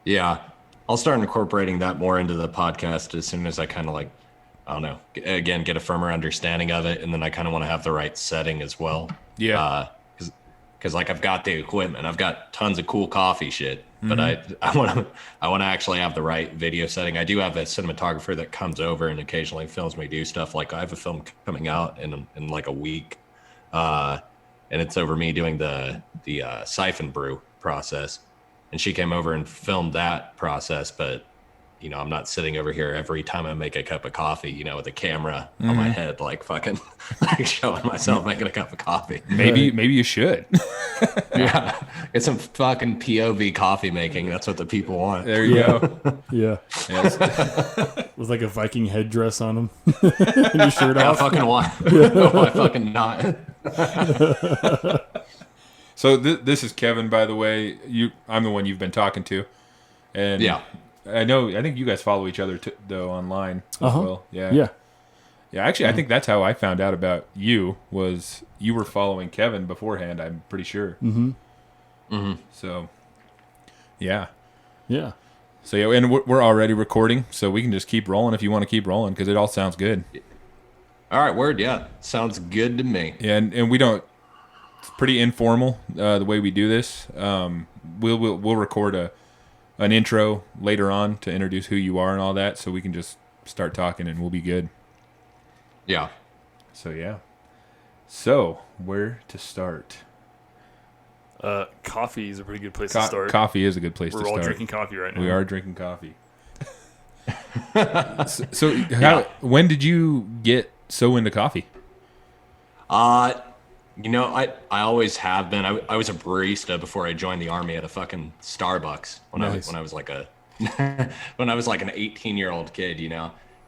Yeah. I'll start incorporating that more into the podcast as soon as I kind of like, I don't know, again, get a firmer understanding of it. And then I kind of want to have the right setting as well. Yeah. Cause like I've got the equipment, I've got tons of cool coffee shit, but Mm-hmm. I want to actually have the right video setting. I do have a cinematographer that comes over and occasionally films me do stuff. Like I have a film coming out in like a week. Uh, and it's over me doing the siphon brew process. And she came over and filmed that process, but I'm not sitting over here every time I make a cup of coffee, with a camera on my head, like fucking like showing myself making a cup of coffee. Maybe you should. Yeah. It's some fucking POV coffee making. That's what the people want. There you go. Yeah. Yes. With like a Viking headdress on him. And your shirt I off. fucking want. Why fucking not? So this is Kevin, by the way. I'm the one you've been talking to, and Yeah. I think you guys follow each other though online as well. Yeah. Yeah. Yeah. Actually, I think that's how I found out about you. Was you were following Kevin beforehand? I'm pretty sure. So, yeah. Yeah. So yeah, and we're already recording, so we can just keep rolling if you want to keep rolling because it all sounds good. All right, word. Yeah. Sounds good to me. Yeah, and we don't. It's pretty informal the way we do this. We'll record an intro later on to introduce who you are and all that, so we can just start talking and we'll be good. Yeah. So yeah. So where to start? Coffee is a pretty good place to start. Coffee is a good place to We're start. all drinking coffee right now. We are drinking coffee. When did you get so into coffee? I always have been. I was a barista before I joined the army at a fucking Starbucks when I was like a when I was like an 18-year-old kid,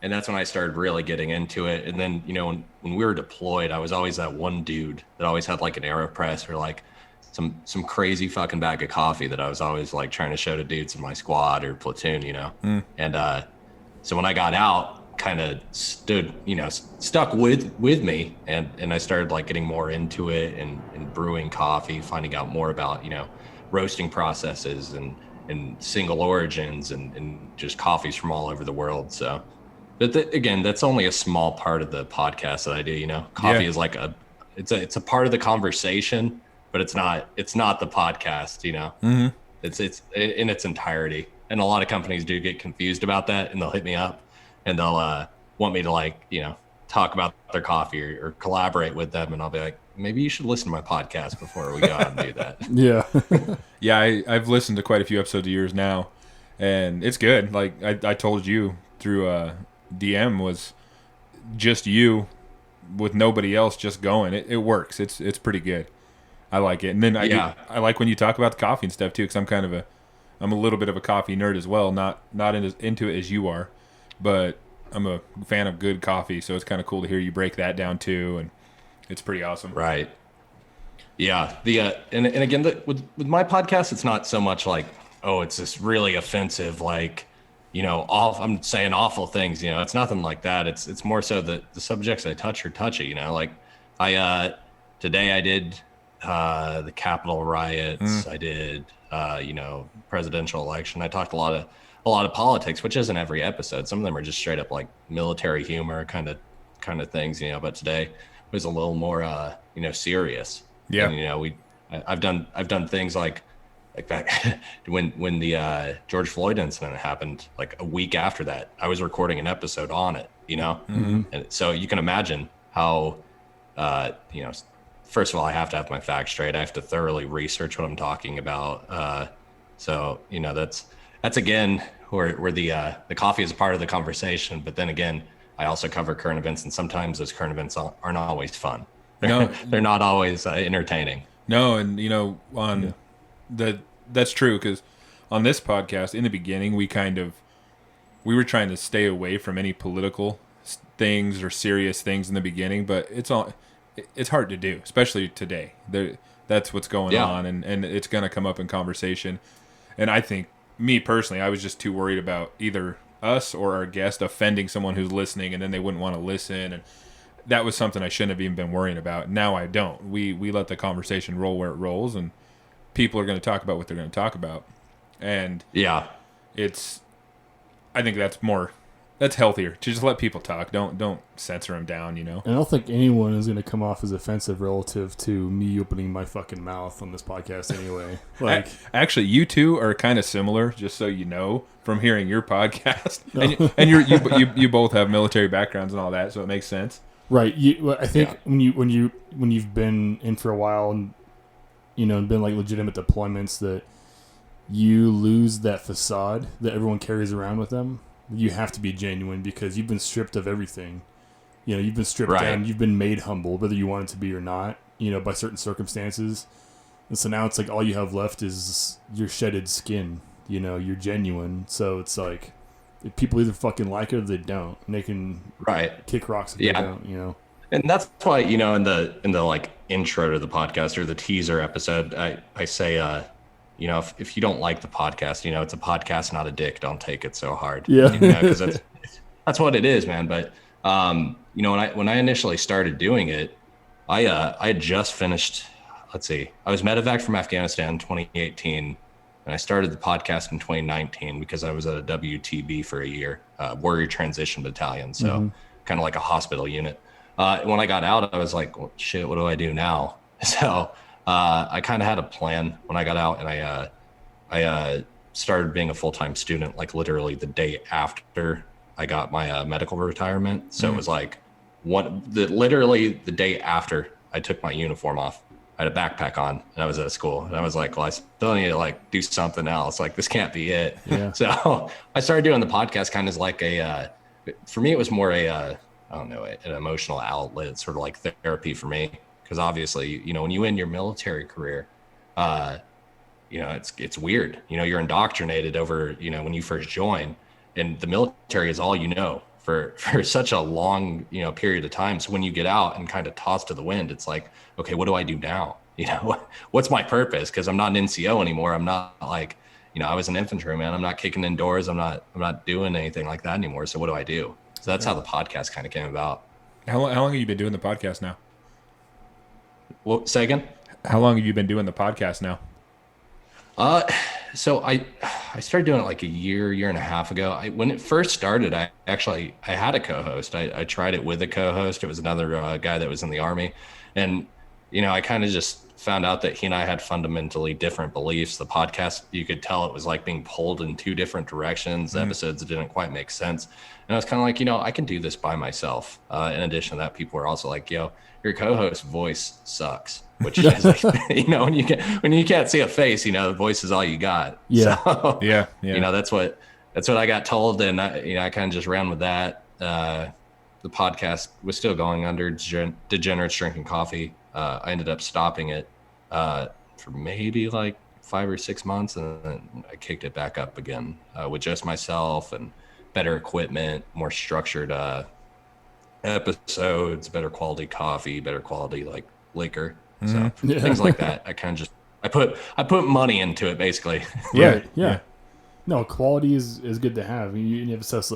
and that's when I started really getting into it. And then when we were deployed, I was always that one dude that always had like an AeroPress or like some crazy fucking bag of coffee that I was always like trying to show to dudes in my squad or platoon, and so when I got out, kind of stuck with me, and I started like getting more into it and brewing coffee, finding out more about roasting processes and single origins and just coffees from all over the world. So, but again, that's only a small part of the podcast that I do. Coffee is like it's a part of the conversation, but it's not the podcast. Mm-hmm. It's in its entirety. And a lot of companies do get confused about that, and they'll hit me up and they'll want me to talk about their coffee or collaborate with them. And I'll be like, maybe you should listen to my podcast before we go out and do that. Yeah. Yeah, I've listened to quite a few episodes of yours now, and it's good. Like I told you through DM was just you with nobody else just going. It works. It's pretty good. I like it. And then I like when you talk about the coffee and stuff too, because I'm a little bit of a coffee nerd as well. Not into it as you are, but I'm a fan of good coffee. So it's kind of cool to hear you break that down too, and it's pretty awesome. Right. Yeah. And again, with my podcast, it's not so much like, oh, it's this really offensive, like, I'm saying awful things. It's nothing like that. It's more so that the subjects I touch are touchy. Like today I did the Capitol riots. I did presidential election. I talked a lot of politics, which isn't every episode. Some of them are just straight up like military humor kind of things, but today was a little more serious. Yeah. And, I've done things like back when the George Floyd incident happened, like a week after that, I was recording an episode on it, Mm-hmm. and so you can imagine how first of all, I have to have my facts straight. I have to thoroughly research what I'm talking about. So that's again where the coffee is a part of the conversation. But then again, I also cover current events, and sometimes those current events aren't always fun. They're not always entertaining. No, and that's true, because on this podcast in the beginning we were trying to stay away from any political things or serious things in the beginning, but it's hard to do, especially today. That's what's going on, and it's going to come up in conversation. And I think, me personally, I was just too worried about either us or our guest offending someone who's listening, and then they wouldn't want to listen. And that was something I shouldn't have even been worrying about. Now I don't. We let the conversation roll where it rolls, and people are going to talk about what they're going to talk about. And yeah, I think that's healthier to just let people talk. Don't censor them down, And I don't think anyone is going to come off as offensive relative to me opening my fucking mouth on this podcast anyway. Like, actually, you two are kind of similar, just so you know, from hearing your podcast. And you both have military backgrounds and all that, so it makes sense. Right. I think when you've been in for a while and and been like legitimate deployments, that you lose that facade that everyone carries around with them. You have to be genuine because you've been stripped of everything. You've been stripped down. You've been made humble, whether you want it to be or not. By certain circumstances. And so now it's like all you have left is your shedded skin. You're genuine. So it's like if people either fucking like it or they don't. And they can kick rocks if they don't. And that's why in the like intro to the podcast or the teaser episode, I say if you don't like the podcast, it's a podcast, not a dick. Don't take it so hard. Yeah, because that's what it is, man. But when I initially started doing it, I had just finished. Let's see, I was medevac from Afghanistan in 2018, and I started the podcast in 2019 because I was at a WTB for a year, Warrior Transition Battalion, so kind of like a hospital unit. And when I got out, I was like, well, shit, what do I do now? So I kind of had a plan when I got out, and I started being a full-time student, like literally the day after I got my medical retirement. So it was like literally the day after I took my uniform off. I had a backpack on and I was at school, and I was like, well, I still need to like do something else. Like this can't be it. Yeah. So I started doing the podcast kind of as like for me, it was more an emotional outlet, sort of like therapy for me. Because obviously, when you end your military career, it's weird. You're indoctrinated over, when you first join, and the military is all you know for such a long, period of time. So when you get out and kind of tossed to the wind, it's like, okay, what do I do now? What's my purpose? Because I'm not an NCO anymore. I'm not like, I was an infantryman. I'm not kicking indoors. I'm not doing anything like that anymore. So what do I do? So that's how the podcast kind of came about. How long have you been doing the podcast now? Well, say again? How long have you been doing the podcast now? So I started doing it like a year and a half ago. When it first started, I had a co-host. I tried it with a co-host. It was another guy that was in the Army. And, I kind of just found out that he and I had fundamentally different beliefs. The podcast, you could tell it was like being pulled in two different directions. The episodes didn't quite make sense. And I was kind of like, I can do this by myself. In addition to that, people were also like, your co-host voice sucks, which is like, when you can't see a face, the voice is all you got. Yeah. So, Yeah. that's what I got told. And I kind of just ran with that. The podcast was still going under Degenerates Drinking Coffee. I ended up stopping it for maybe like 5 or 6 months, and then I kicked it back up again with just myself and better equipment, more structured episodes, better quality coffee, better quality like liquor. So things like that. I kind of just I put money into it basically. Yeah. No, quality is good to have. You have a sense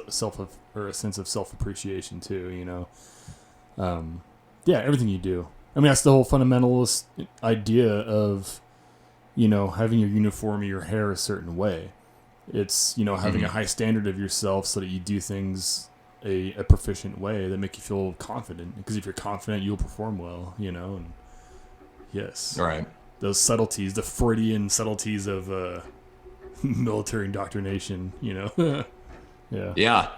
of self appreciation too. Everything you do. I mean, that's the whole fundamentalist idea of, having your uniform or your hair a certain way. It's, having a high standard of yourself so that you do things a proficient way that make you feel confident. Because if you're confident, you'll perform well, and yes. Right. Those subtleties, the Freudian subtleties of military indoctrination, Yeah. Yeah.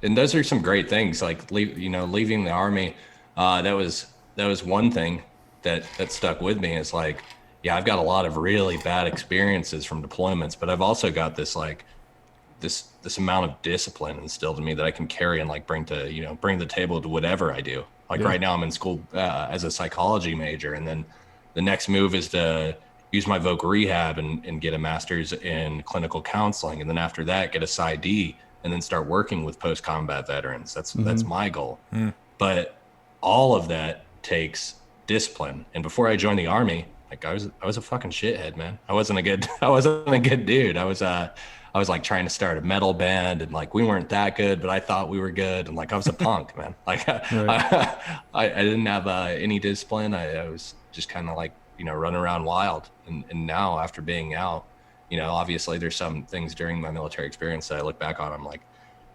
And those are some great things, like, leaving the Army. That was one thing that stuck with me. Is like, I've got a lot of really bad experiences from deployments, but I've also got this like this amount of discipline instilled in me that I can carry and like bring the table to whatever I do. Like right now I'm in school as a psychology major, and then the next move is to use my voc rehab and get a master's in clinical counseling, and then after that get a PsyD and then start working with post-combat veterans. That's my goal. But all of that takes discipline. And before I joined the Army, like I was a fucking shithead, man. I wasn't a good dude. I was like trying to start a metal band, and like we weren't that good, but I thought we were good, and like I was a punk, man. Like I didn't have any discipline. I was just kind of like running around wild. And now after being out, obviously there's some things during my military experience that I look back on, I'm like,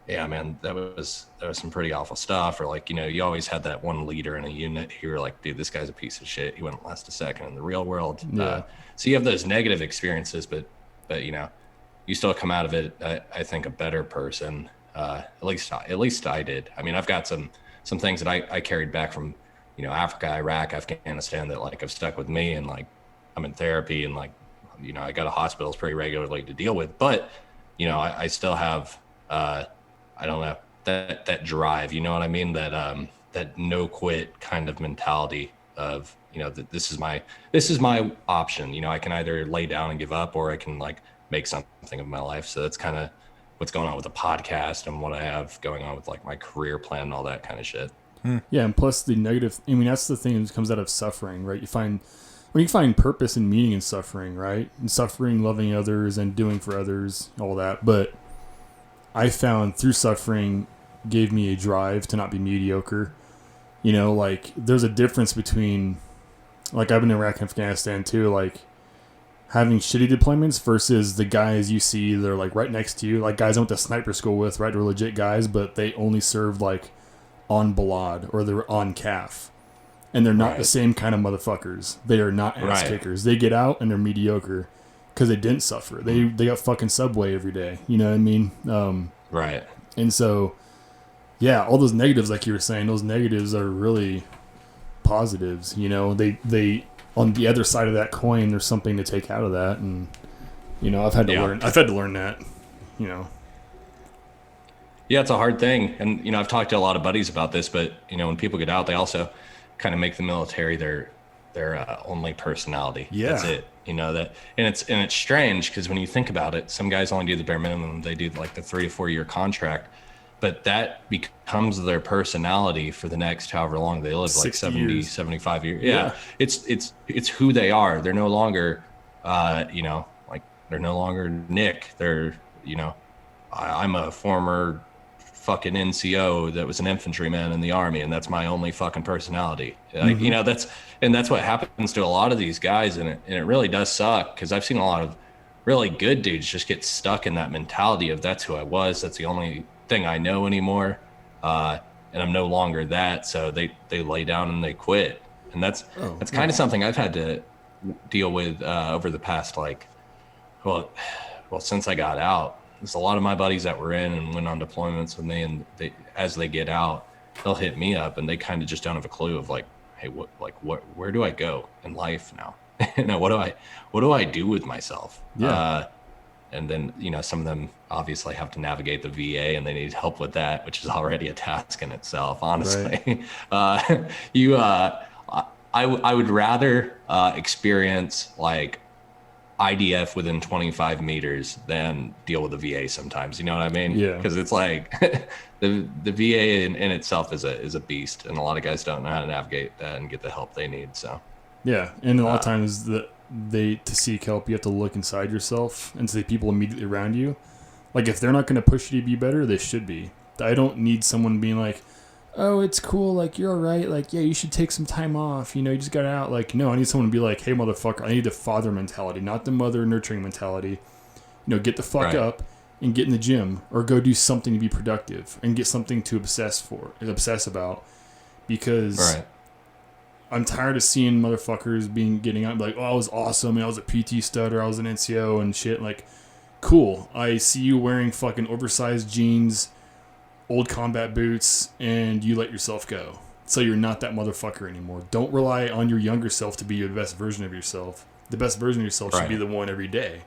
yeah, man, that was some pretty awful stuff. Or like, you always had that one leader in a unit who were like, dude, this guy's a piece of shit. He wouldn't last a second in the real world. Yeah. So you have those negative experiences, but you still come out of it, I think, a better person. At least I did. I mean, I've got some things that I carried back from, Africa, Iraq, Afghanistan that like have stuck with me, and like I'm in therapy, and like, I go to hospitals pretty regularly to deal with, but I still have, I don't know, that drive, you know what I mean? That no quit kind of mentality of, that this is my option. I can either lay down and give up, or I can like make something of my life. So that's kind of what's going on with the podcast and what I have going on with like my career plan and all that kind of shit. Yeah. And plus the negative, I mean, that's the thing that comes out of suffering, right? When you find purpose and meaning in suffering, right? And suffering, loving others and doing for others, all that. But I found through suffering gave me a drive to not be mediocre. Like there's a difference between, like I've been in Iraq and Afghanistan too, like having shitty deployments versus the guys you see they're like right next to you, like guys I went to sniper school with, right? They're legit guys, but they only served like on Balad or they're on CAF. And they're not the same kind of motherfuckers. They are not ass kickers. They get out and they're mediocre because they didn't suffer. They got fucking Subway every day. You know what I mean? Right. And so, yeah, all those negatives, like you were saying, those negatives are really positives. They on the other side of that coin, there's something to take out of that, and I've had to learn. I've had to learn that. Yeah, it's a hard thing, and I've talked to a lot of buddies about this, but when people get out, they also kind of make the military their only personality. Yeah, that's it. That, and it's strange because when you think about it, some guys only do the bare minimum. They do like the 3 to 4 year contract, but that becomes their personality for the next however long they live, like 70 years. 75 years. Yeah. It's who they are. They're no longer like they're no longer Nick. They're I'm a former fucking NCO that was an infantryman in the army, and that's my only fucking personality. Like, that's what happens to a lot of these guys, and it really does suck because I've seen a lot of really good dudes just get stuck in that mentality of that's who I was, that's the only thing I know anymore, and I'm no longer that. So they lay down and they quit, and that's kind of something I've had to deal with over the past since I got out. There's a lot of my buddies that were in and went on deployments with me, and as they get out, they'll hit me up and they kind of just don't have a clue of like, hey, where do I go in life now? What do I do with myself? Yeah. And then, some of them obviously have to navigate the VA and they need help with that, which is already a task in itself, honestly. Right. I would rather experience like IDF within 25 meters than deal with the VA sometimes. You know what I mean? Yeah. Because it's like the VA in itself is a beast, and a lot of guys don't know how to navigate that and get the help they need. So yeah, and a lot of times to seek help, you have to look inside yourself and see people immediately around you. Like if they're not going to push you to be better, they should be. I don't need someone being like, oh, it's cool, like, you're all right, like, yeah, you should take some time off, you just got out. Like, no, I need someone to be like, hey, motherfucker, I need the father mentality, not the mother nurturing mentality. Get the fuck up and get in the gym, or go do something to be productive and get something to obsess about, because I'm tired of seeing motherfuckers getting out and be like, oh, I was awesome, and I was a PT stud, or I was an NCO and shit. Like, cool, I see you wearing fucking oversized jeans, old combat boots, and you let yourself go. So you're not that motherfucker anymore. Don't rely on your younger self to be the best version of yourself. The best version of yourself should be the one every day.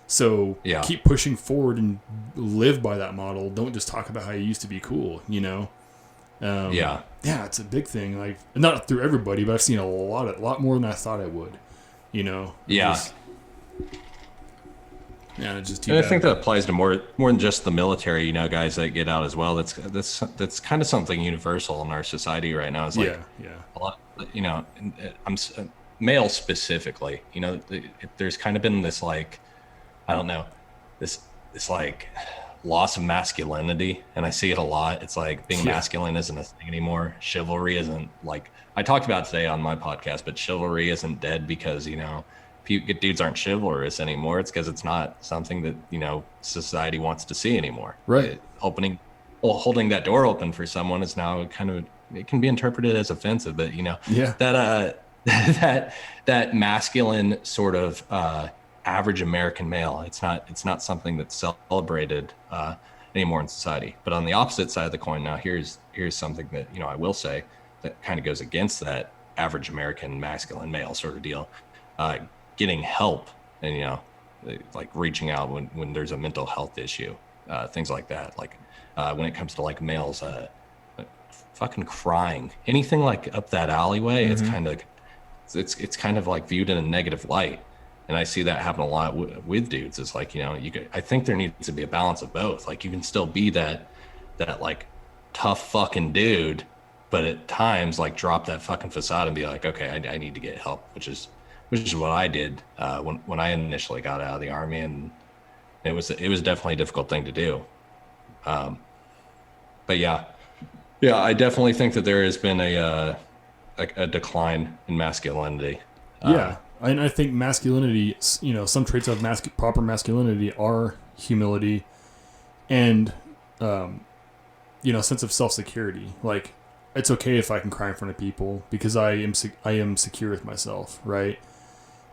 So keep pushing forward and live by that model. Don't just talk about how you used to be cool, Yeah, it's a big thing. Like, not through everybody, but I've seen a lot more than I thought I would, Yeah. Yeah, it's just and I think that applies to more than just the military, guys that get out as well. That's kind of something universal in our society right now. It's like a lot, I'm male specifically. There's kind of been this like, I don't know, this like loss of masculinity, and I see it a lot. It's like being masculine isn't a thing anymore. Chivalry isn't, like I talked about today on my podcast, but chivalry isn't dead because dudes aren't chivalrous anymore, it's because it's not something that, you know, society wants to see anymore. Right. Holding that door open for someone is now kind of, it can be interpreted as offensive, but you know, Yeah. that that masculine sort of average American male, it's not something that's celebrated anymore in society. But on the opposite side of the coin, now here's something that, you know, I will say that kind of goes against that average American masculine male sort of deal. Getting help and, you know, like reaching out when there's a mental health issue, things like that. Like when it comes to like males, fucking crying, anything like up that alleyway, it's kind of like viewed in a negative light. And I see that happen a lot with dudes. It's like, you know, I think there needs to be a balance of both. Like you can still be that like tough fucking dude, but at times like drop that fucking facade and be like, okay, I need to get help, which is what I did when I initially got out of the Army, and it was definitely a difficult thing to do. But yeah, I definitely think that there has been a decline in masculinity. Yeah. And I think masculinity, you know, some traits of proper masculinity are humility and, you know, sense of self-security. Like, it's okay if I can cry in front of people because I am secure with myself, right?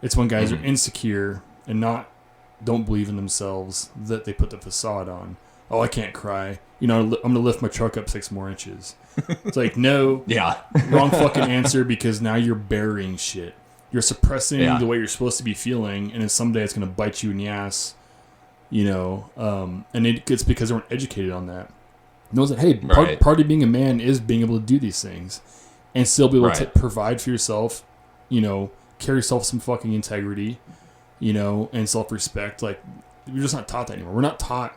It's when guys are insecure and don't believe in themselves that they put the facade on. Oh, I can't cry. You know, I'm going to lift my truck up 6 more inches. It's like, no. Yeah. Wrong fucking answer, because now you're burying shit. You're suppressing the way you're supposed to be feeling, and then someday it's going to bite you in the ass, you know. And it's because they weren't educated on that. Knows that, hey, part of being a man is being able to do these things and still be able to provide for yourself, you know, carry yourself some fucking integrity, you know, and self-respect. Like, we're just not taught that anymore. We're not taught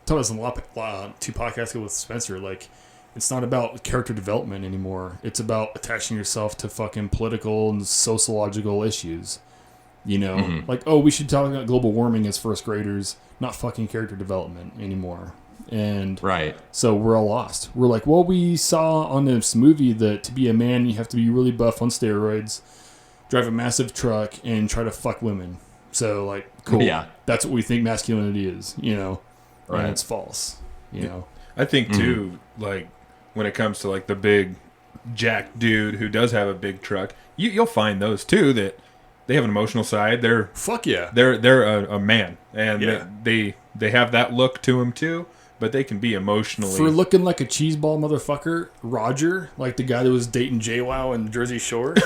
us a lot, 2 podcasts ago with Spencer, like, it's not about character development anymore. It's about attaching yourself to fucking political and sociological issues. You know, like, oh, we should talk about global warming as first graders, not fucking character development anymore. And so we're all lost. We're like, well, we saw on this movie that to be a man, you have to be really buff on steroids, drive a massive truck, and try to fuck women. So, like, cool. Yeah. That's what we think masculinity is, you know, and it's false, you know. I think, too, like, when it comes to like the big jack dude who does have a big truck, you'll find those too that they have an emotional side. They're a man, and they have that look to them too. But they can be emotionally. For looking like a cheeseball motherfucker, Roger, like the guy that was dating JWoww in Jersey Shore.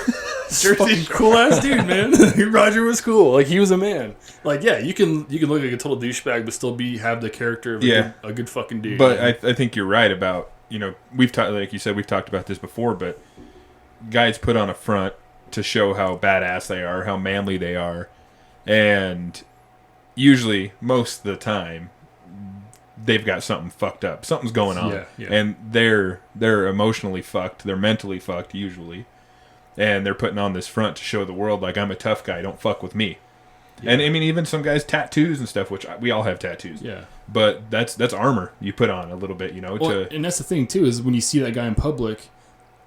Jersey, cool ass dude, man. Roger was cool. Like, he was a man. Like, yeah, you can look like a total douchebag, but still have the character of a good fucking dude. But I think you're right about, you know, like you said, we've talked about this before, but guys put on a front to show how badass they are, how manly they are, and usually, most of the time, they've got something fucked up. Something's going on. And they're emotionally fucked. They're mentally fucked, usually. And they're putting on this front to show the world, like, I'm a tough guy. Don't fuck with me. Yeah. And, I mean, even some guys' tattoos and stuff, which we all have tattoos. Yeah. But that's armor you put on a little bit, you know. Well, and that's the thing, too, is when you see that guy in public,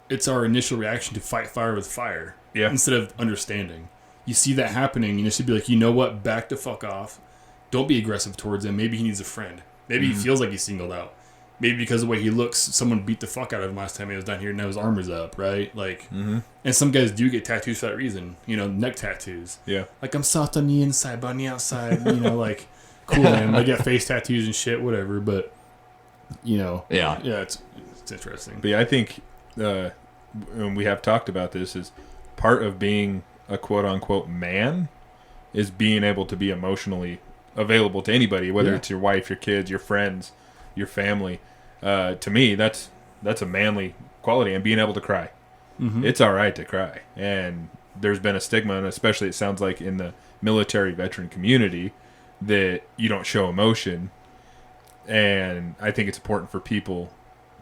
it's our initial reaction to fight fire with fire. Yeah. Instead of understanding. You see that happening, and you should be like, you know what? Back the fuck off. Don't be aggressive towards him. Maybe he needs a friend. Maybe he feels like he's singled out. Maybe because of the way he looks, someone beat the fuck out of him last time he was down here and now his armor's up, right? Like, and some guys do get tattoos for that reason. You know, neck tattoos. Yeah. Like, I'm soft on the inside, but on the outside, you know, like, cool, man. They get face tattoos and shit, whatever, but, you know. Yeah, it's interesting. But yeah, I think, and we have talked about this, is part of being a quote-unquote man is being able to be emotionally available to anybody, whether it's your wife, your kids, your friends, your family. To me, that's a manly quality, and being able to cry. It's all right to cry. And there's been a stigma, and especially it sounds like in the military veteran community, that you don't show emotion. And I think it's important for people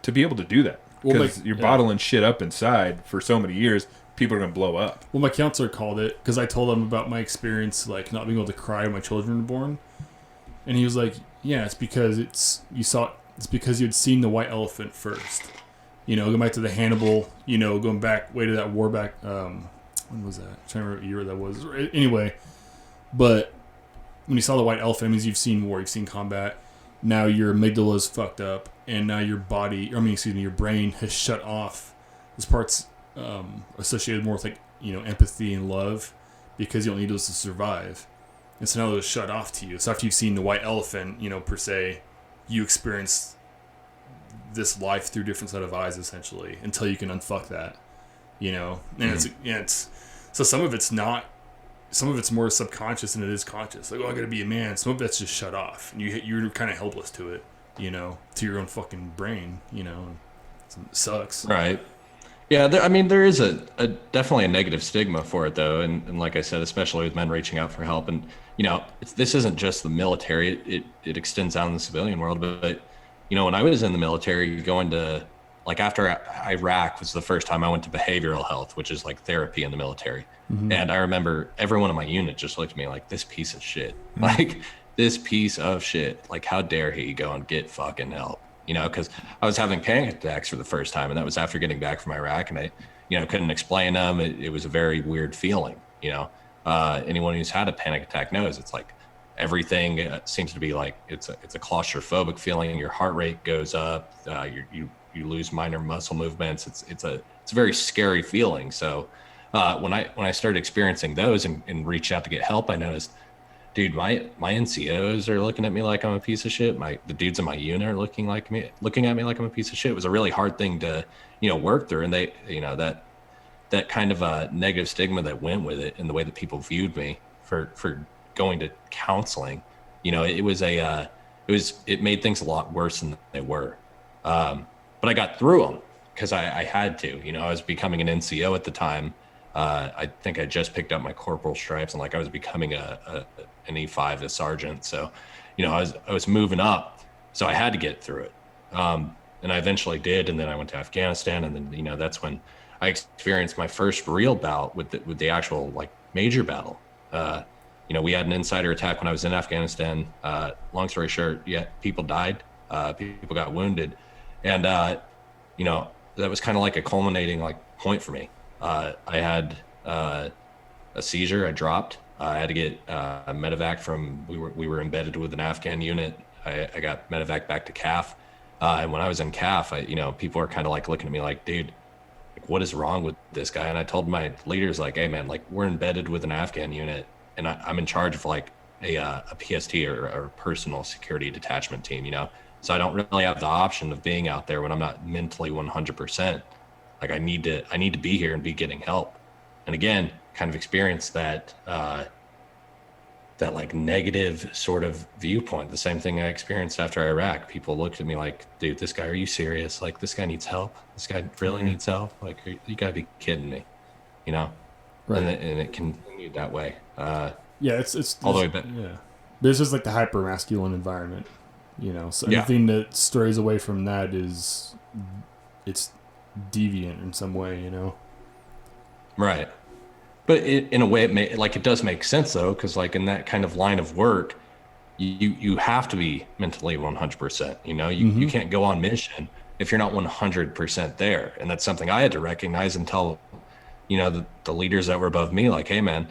to be able to do that. Because you're bottling shit up inside for so many years, people are going to blow up. Well, my counselor called it, because I told him about my experience, like, not being able to cry when my children were born. And he was like, yeah, it's because it's because you'd seen the white elephant first. You know, going back to the Hannibal, you know, going back way to that war back, when was that? I'm trying to remember what year that was. Anyway, but when you saw the white elephant, it means you've seen war, you've seen combat. Now your amygdala is fucked up, and now your your brain has shut off those parts associated more with empathy and love, because you don't need those to survive. And so now those shut off to you. So after you've seen the white elephant, per se, you experience this life through a different set of eyes, essentially, until you can unfuck that. And it's so some of it's more subconscious than it is conscious. Like, I gotta be a man. Some of that's just shut off, and you're kind of helpless to it, to your own fucking brain. It sucks. Right. Yeah, there is a definitely a negative stigma for it, though, and like I said, especially with men reaching out for help, and this isn't just the military; it extends out in the civilian world. But when I was in the military, going to after Iraq was the first time I went to behavioral health, which is like therapy in the military, and I remember everyone in my unit just looked at me like, this piece of shit, this piece of shit, how dare he go and get fucking help. Because I was having panic attacks for the first time, and that was after getting back from Iraq, and I, couldn't explain them. It was a very weird feeling. Anyone who's had a panic attack knows it's like everything seems to be like it's a claustrophobic feeling. Your heart rate goes up. You lose minor muscle movements. It's a very scary feeling. So when I started experiencing those and reached out to get help, I noticed, dude, my NCOs are looking at me like I'm a piece of shit. The dudes in my unit are looking at me like I'm a piece of shit. It was a really hard thing to, work through. And they, that kind of a negative stigma that went with it, and the way that people viewed me for going to counseling, it made things a lot worse than they were. But I got through them because I had to. I was becoming an NCO at the time. I think I just picked up my corporal stripes, and I was becoming an E5, a sergeant. So, I was moving up, so I had to get through it. And I eventually did. And then I went to Afghanistan, and then, that's when I experienced my first real bout with the actual major battle. We had an insider attack when I was in Afghanistan. Long story short, yeah, people died, people got wounded. And, that was kind of like a culminating point for me. I had a seizure. I dropped. I had to get medevac from. We were embedded with an Afghan unit. I got medevac back to CAF, and when I was in CAF, people were kind of looking at me like, dude, what is wrong with this guy? And I told my leaders hey man, we're embedded with an Afghan unit, and I'm in charge of a PST or a personal security detachment team. So I don't really have the option of being out there when I'm not mentally 100%. I need to be here and be getting help. And again, kind of experience that negative sort of viewpoint. The same thing I experienced after Iraq. People looked at me like, dude, this guy, are you serious? This guy needs help. This guy really needs help. You gotta be kidding me, Right. And it continued that way. It's all the way back. Yeah. There's just the hyper masculine environment, so anything that strays away from that it's deviant in some way, Right. But in a way, it does make sense though, because in that kind of line of work, you have to be mentally 100%. You can't go on mission if you're not 100% there, and that's something I had to recognize and tell, the leaders that were above me, hey man,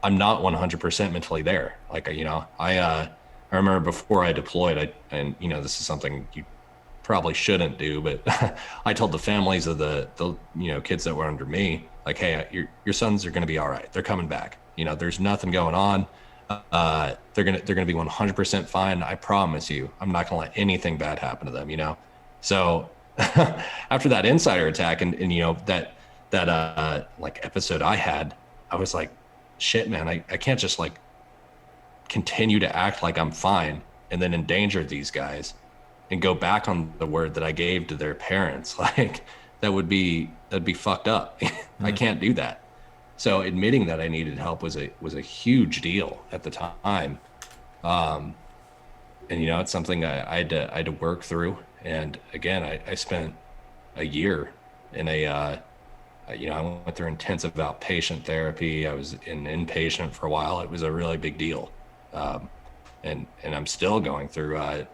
I'm not 100% mentally there. I remember before I deployed, and this is something you probably shouldn't do, but I told the families of the kids that were under me, hey, your sons are going to be all right. They're coming back. There's nothing going on. They're going to be 100% fine. I promise you, I'm not going to let anything bad happen to them, So after that insider attack and that episode I had, I was like, shit, man, I can't just continue to act like I'm fine and then endanger these guys and go back on the word that I gave to their parents. That'd be fucked up. I can't do that. So admitting that I needed help was a huge deal at the time. And it's something I had to work through. And again, I spent a year in I went through intensive outpatient therapy. I was in inpatient for a while. It was a really big deal. And I'm still going through,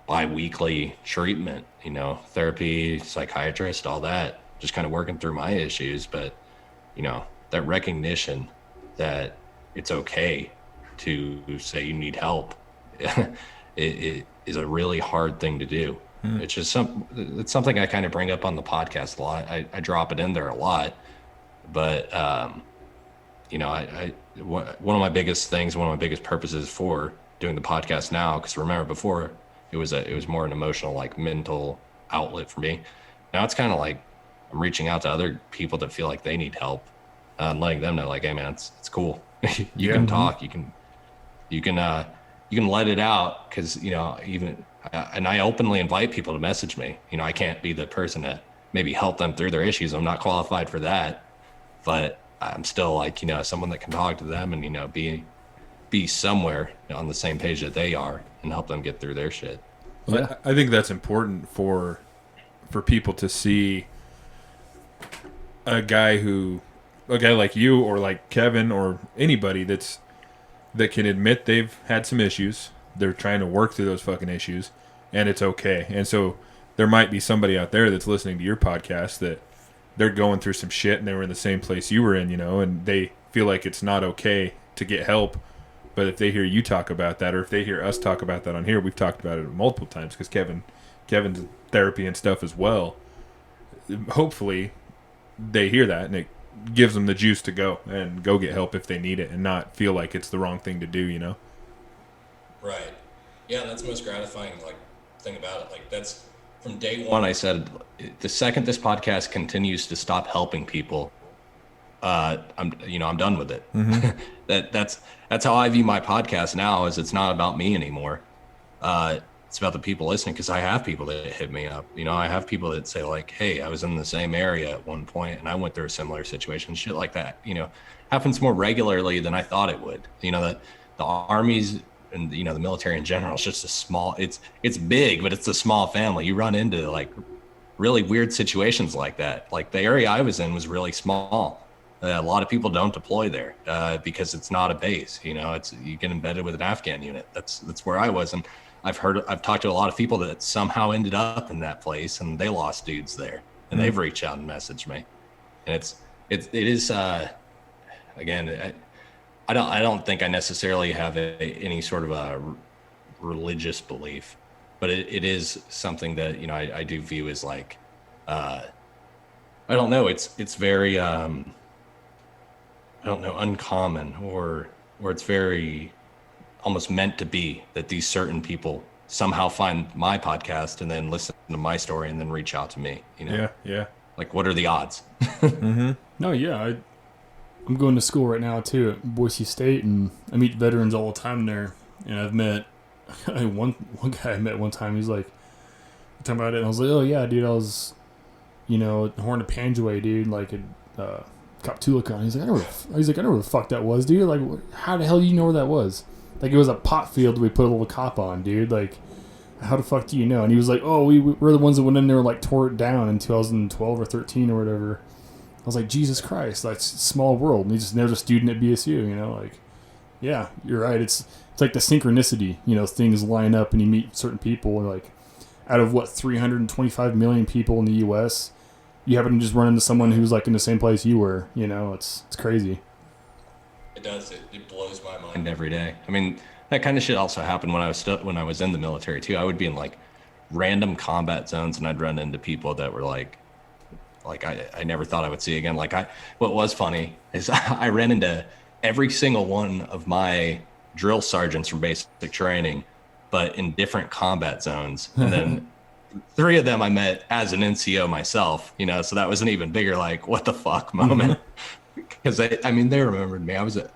bi-weekly treatment, therapy, psychiatrist, all that, just kind of working through my issues. But, that recognition that it's okay to say you need help, it is a really hard thing to do. It's just it's something I kind of bring up on the podcast a lot. I drop it in there a lot, but one of my biggest things, one of my biggest purposes for doing the podcast now, because remember before it was more an emotional, like mental outlet for me. Now it's kind of like I'm reaching out to other people that feel like they need help, and letting them know, like, hey man, it's cool. You can talk, you can let it out, because and I openly invite people to message me. I can't be the person to maybe help them through their issues. I'm not qualified for that, but I'm still like, someone that can talk to them and, be somewhere on the same page that they are and help them get through their shit. Yeah. I think that's important for people to see a guy like you or like Kevin or anybody that can admit they've had some issues. They're trying to work through those fucking issues, and it's okay. And so there might be somebody out there that's listening to your podcast that they're going through some shit and they were in the same place you were in, and they feel like it's not okay to get help. But if they hear you talk about that, or if they hear us talk about that on here, we've talked about it multiple times because Kevin's in therapy and stuff as well. Hopefully they hear that and it gives them the juice to go and go get help if they need it and not feel like it's the wrong thing to do, Right. Yeah, that's the most gratifying thing about it. Like, that's from day one. I said the second this podcast continues to stop helping people, I'm done with it. Mm-hmm. That's how I view my podcast now. Is it's not about me anymore. It's about the people listening, because I have people that hit me up. I have people that say like, hey, I was in the same area at one point and I went through a similar situation. Shit like that, happens more regularly than I thought it would. That the armies and the military in general is just a small, it's big, but it's a small family. You run into like really weird situations like that. Like the area I was in was really small. A lot of people don't deploy there because it's not a base. You get embedded with an Afghan unit. That's where I was, and I've talked to a lot of people that somehow ended up in that place, and they lost dudes there, and they've reached out and messaged me, and it is again. I don't think I necessarily have any sort of a religious belief, but it is something that I do view as like I don't know. It's very I don't know, uncommon, or it's very almost meant to be that these certain people somehow find my podcast and then listen to my story and then reach out to me. Yeah. Like, what are the odds? Mm-hmm. No, yeah. I'm going to school right now too at Boise State, and I meet veterans all the time there. And I've met one guy I met one time. He's like talking about it, and I was like, "Oh yeah, dude, I was, Horn of Panjway, dude, like at Coptulicon." He's like, I know where the fuck that was, dude. Like, how the hell do you know where that was? Like, it was a pot field we put a little cop on, dude. Like, how the fuck do you know? And he was like, "Oh, we're the ones that went in there and like tore it down in 2012 or 13 or whatever." I was like, Jesus Christ, that's a small world. And there's a student at BSU, like, yeah, you're right. It's like the synchronicity, things line up and you meet certain people. Like, out of 325 million people in the U.S., you happen to just run into someone who's like in the same place you were. It's crazy. It does. It blows my mind every day. I mean, that kind of shit also happened when I was in the military too. I would be in like random combat zones and I'd run into people that were like I never thought I would see again. Like, what was funny is I ran into every single one of my drill sergeants from basic training, but in different combat zones. And then 3 of them I met as an NCO myself, so that was an even bigger, like, what the fuck moment. Because they remembered me. I was a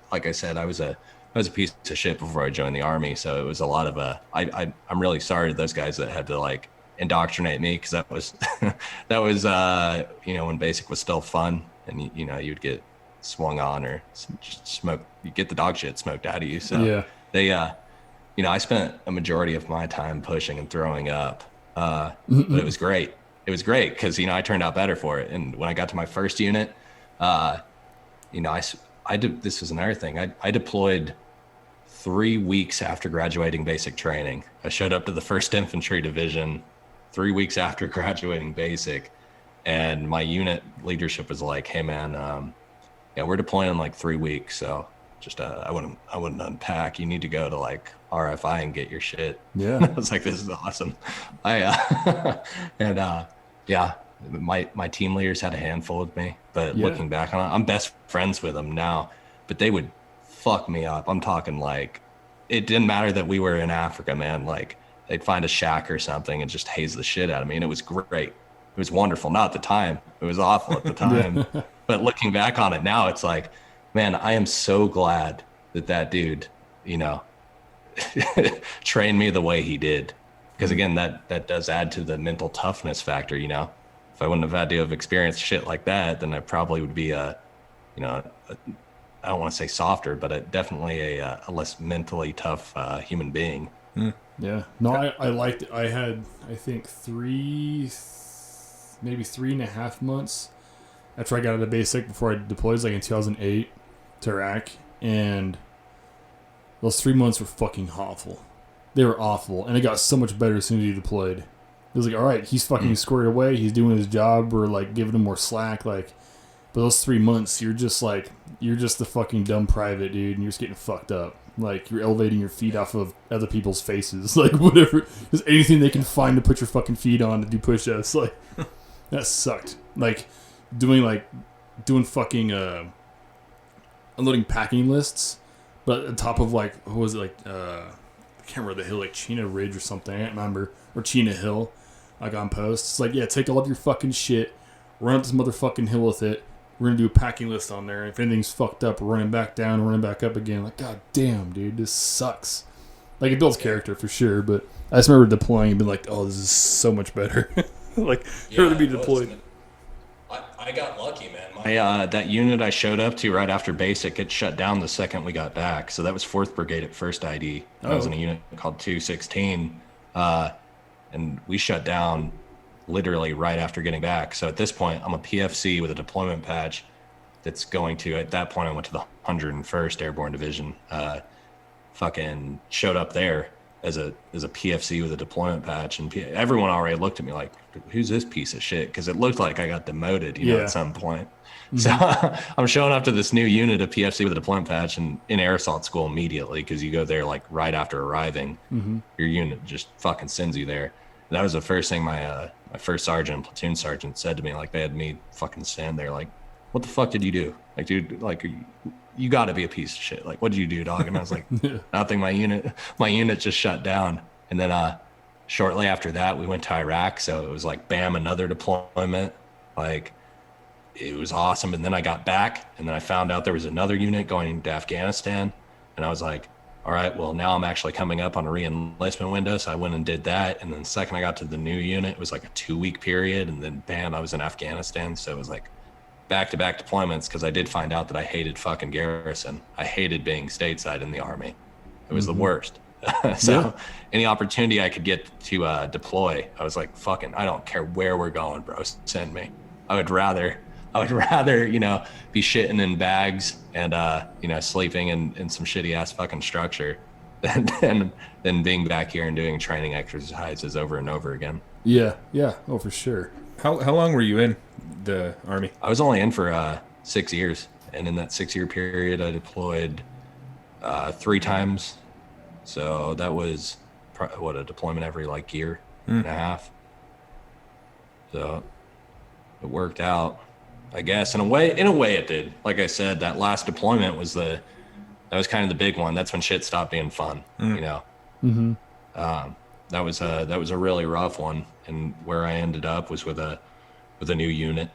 piece of shit before I joined the Army. So it was a lot of I'm really sorry to those guys that had to like indoctrinate me, because that was when basic was still fun, and you'd get swung on or you get the dog shit smoked out of you. So yeah, they I spent a majority of my time pushing and throwing up, but it was great. It was great because I turned out better for it. And when I got to my first unit, I did. This was another thing. I deployed 3 weeks after graduating basic training. I showed up to the 1st Infantry Division 3 weeks after graduating basic, and my unit leadership was like, "Hey man, yeah, we're deploying in like 3 weeks. So just, I wouldn't unpack. You need to go to like RFI and get your shit. Yeah. I was like, this is awesome. And, yeah, my team leaders had a handful with me, but Yeah. looking back on it, I'm best friends with them now, but they would fuck me up. I'm talking like, it didn't matter that we were in Africa, man. Like they'd find a shack or something and just haze the shit out of me. And it was great. It was wonderful. Not at the time. It was awful at the time. Yeah. But looking back on it now, it's like, man, I am so glad that dude, you know, trained me the way he did. Because again, that does add to the mental toughness factor, you know. If I wouldn't have had to have experienced shit like that, then I probably would be I don't want to say softer, but definitely a less mentally tough human being. Yeah. No, I liked it. I had, I think, maybe 3.5 months after I got out of basic before I deployed, like in 2008 to Iraq. And those 3 months were fucking awful. They were awful. And it got so much better as soon as he deployed. It was like, all right, he's fucking squared away. He's doing his job. We're like giving him more slack. Like, but those 3 months, you're just the fucking dumb private, dude, and you're just getting fucked up. Like, you're elevating your feet off of other people's faces. Like, whatever. Just anything they can find to put your fucking feet on to do push-ups. Like, that sucked. Like, doing fucking, unloading packing lists, but on top of, like, what was it, like, I can't remember the hill, like, Chena Ridge or something. I can't remember. Or Chena Hill, like, on post. It's like, yeah, take all of your fucking shit, run up this motherfucking hill with it. We're going to do a packing list on there. If anything's fucked up, we're running back down, running back up again. Like, god damn, dude, this sucks. Like, it builds character for sure, but I just remember deploying and being like, oh, this is so much better. Like, yeah, to be deployed. I got lucky, man. That unit I showed up to right after basic, it shut down the second we got back. So that was 4th Brigade at 1st ID. I was in a unit called 216. And we shut down literally right after getting back. So at this point, I'm a PFC with a deployment patch that's going to, at that point, I went to the 101st Airborne Division. Fucking showed up there as a PFC with a deployment patch, and everyone already looked at me like, who's this piece of shit? Because it looked like I got demoted, you know, at some point. Mm-hmm. So I'm showing up to this new unit of PFC with a deployment patch and in air assault school immediately, because you go there like right after arriving. Mm-hmm. Your unit just fucking sends you there. And that was the first thing my first sergeant and platoon sergeant said to me. Like, they had me fucking stand there like, what the fuck did you do? Like, dude, like, you got to be a piece of shit. Like, what did you do, dog? And I was like, nothing. My unit just shut down. And then shortly after that, we went to Iraq. So it was like, bam, another deployment. Like, it was awesome. And then I got back, and then I found out there was another unit going to Afghanistan. And I was like, all right, well, now I'm actually coming up on a re-enlistment window. So I went and did that. And then the second I got to the new unit, it was like a 2-week period. And then bam, I was in Afghanistan. So it was like back-to-back deployments, because I did find out that I hated fucking garrison. I hated being stateside in the Army. It was the worst. So any opportunity I could get to deploy, I was like, fucking, I don't care where we're going, bro. Send me. I would rather, you know, be shitting in bags and, you know, sleeping in some shitty ass fucking structure than being back here and doing training exercises over and over again. Yeah. Yeah. Oh, for sure. How long were you in the Army? I was only in for 6 years. And in that 6-year period, I deployed 3 times. So that was a deployment every like year and a half. So it worked out, I guess. In a way it did. Like I said, that last deployment was that was kind of the big one. That's when shit stopped being fun, you know. Mm-hmm. That was a really rough one, and where I ended up was with a new unit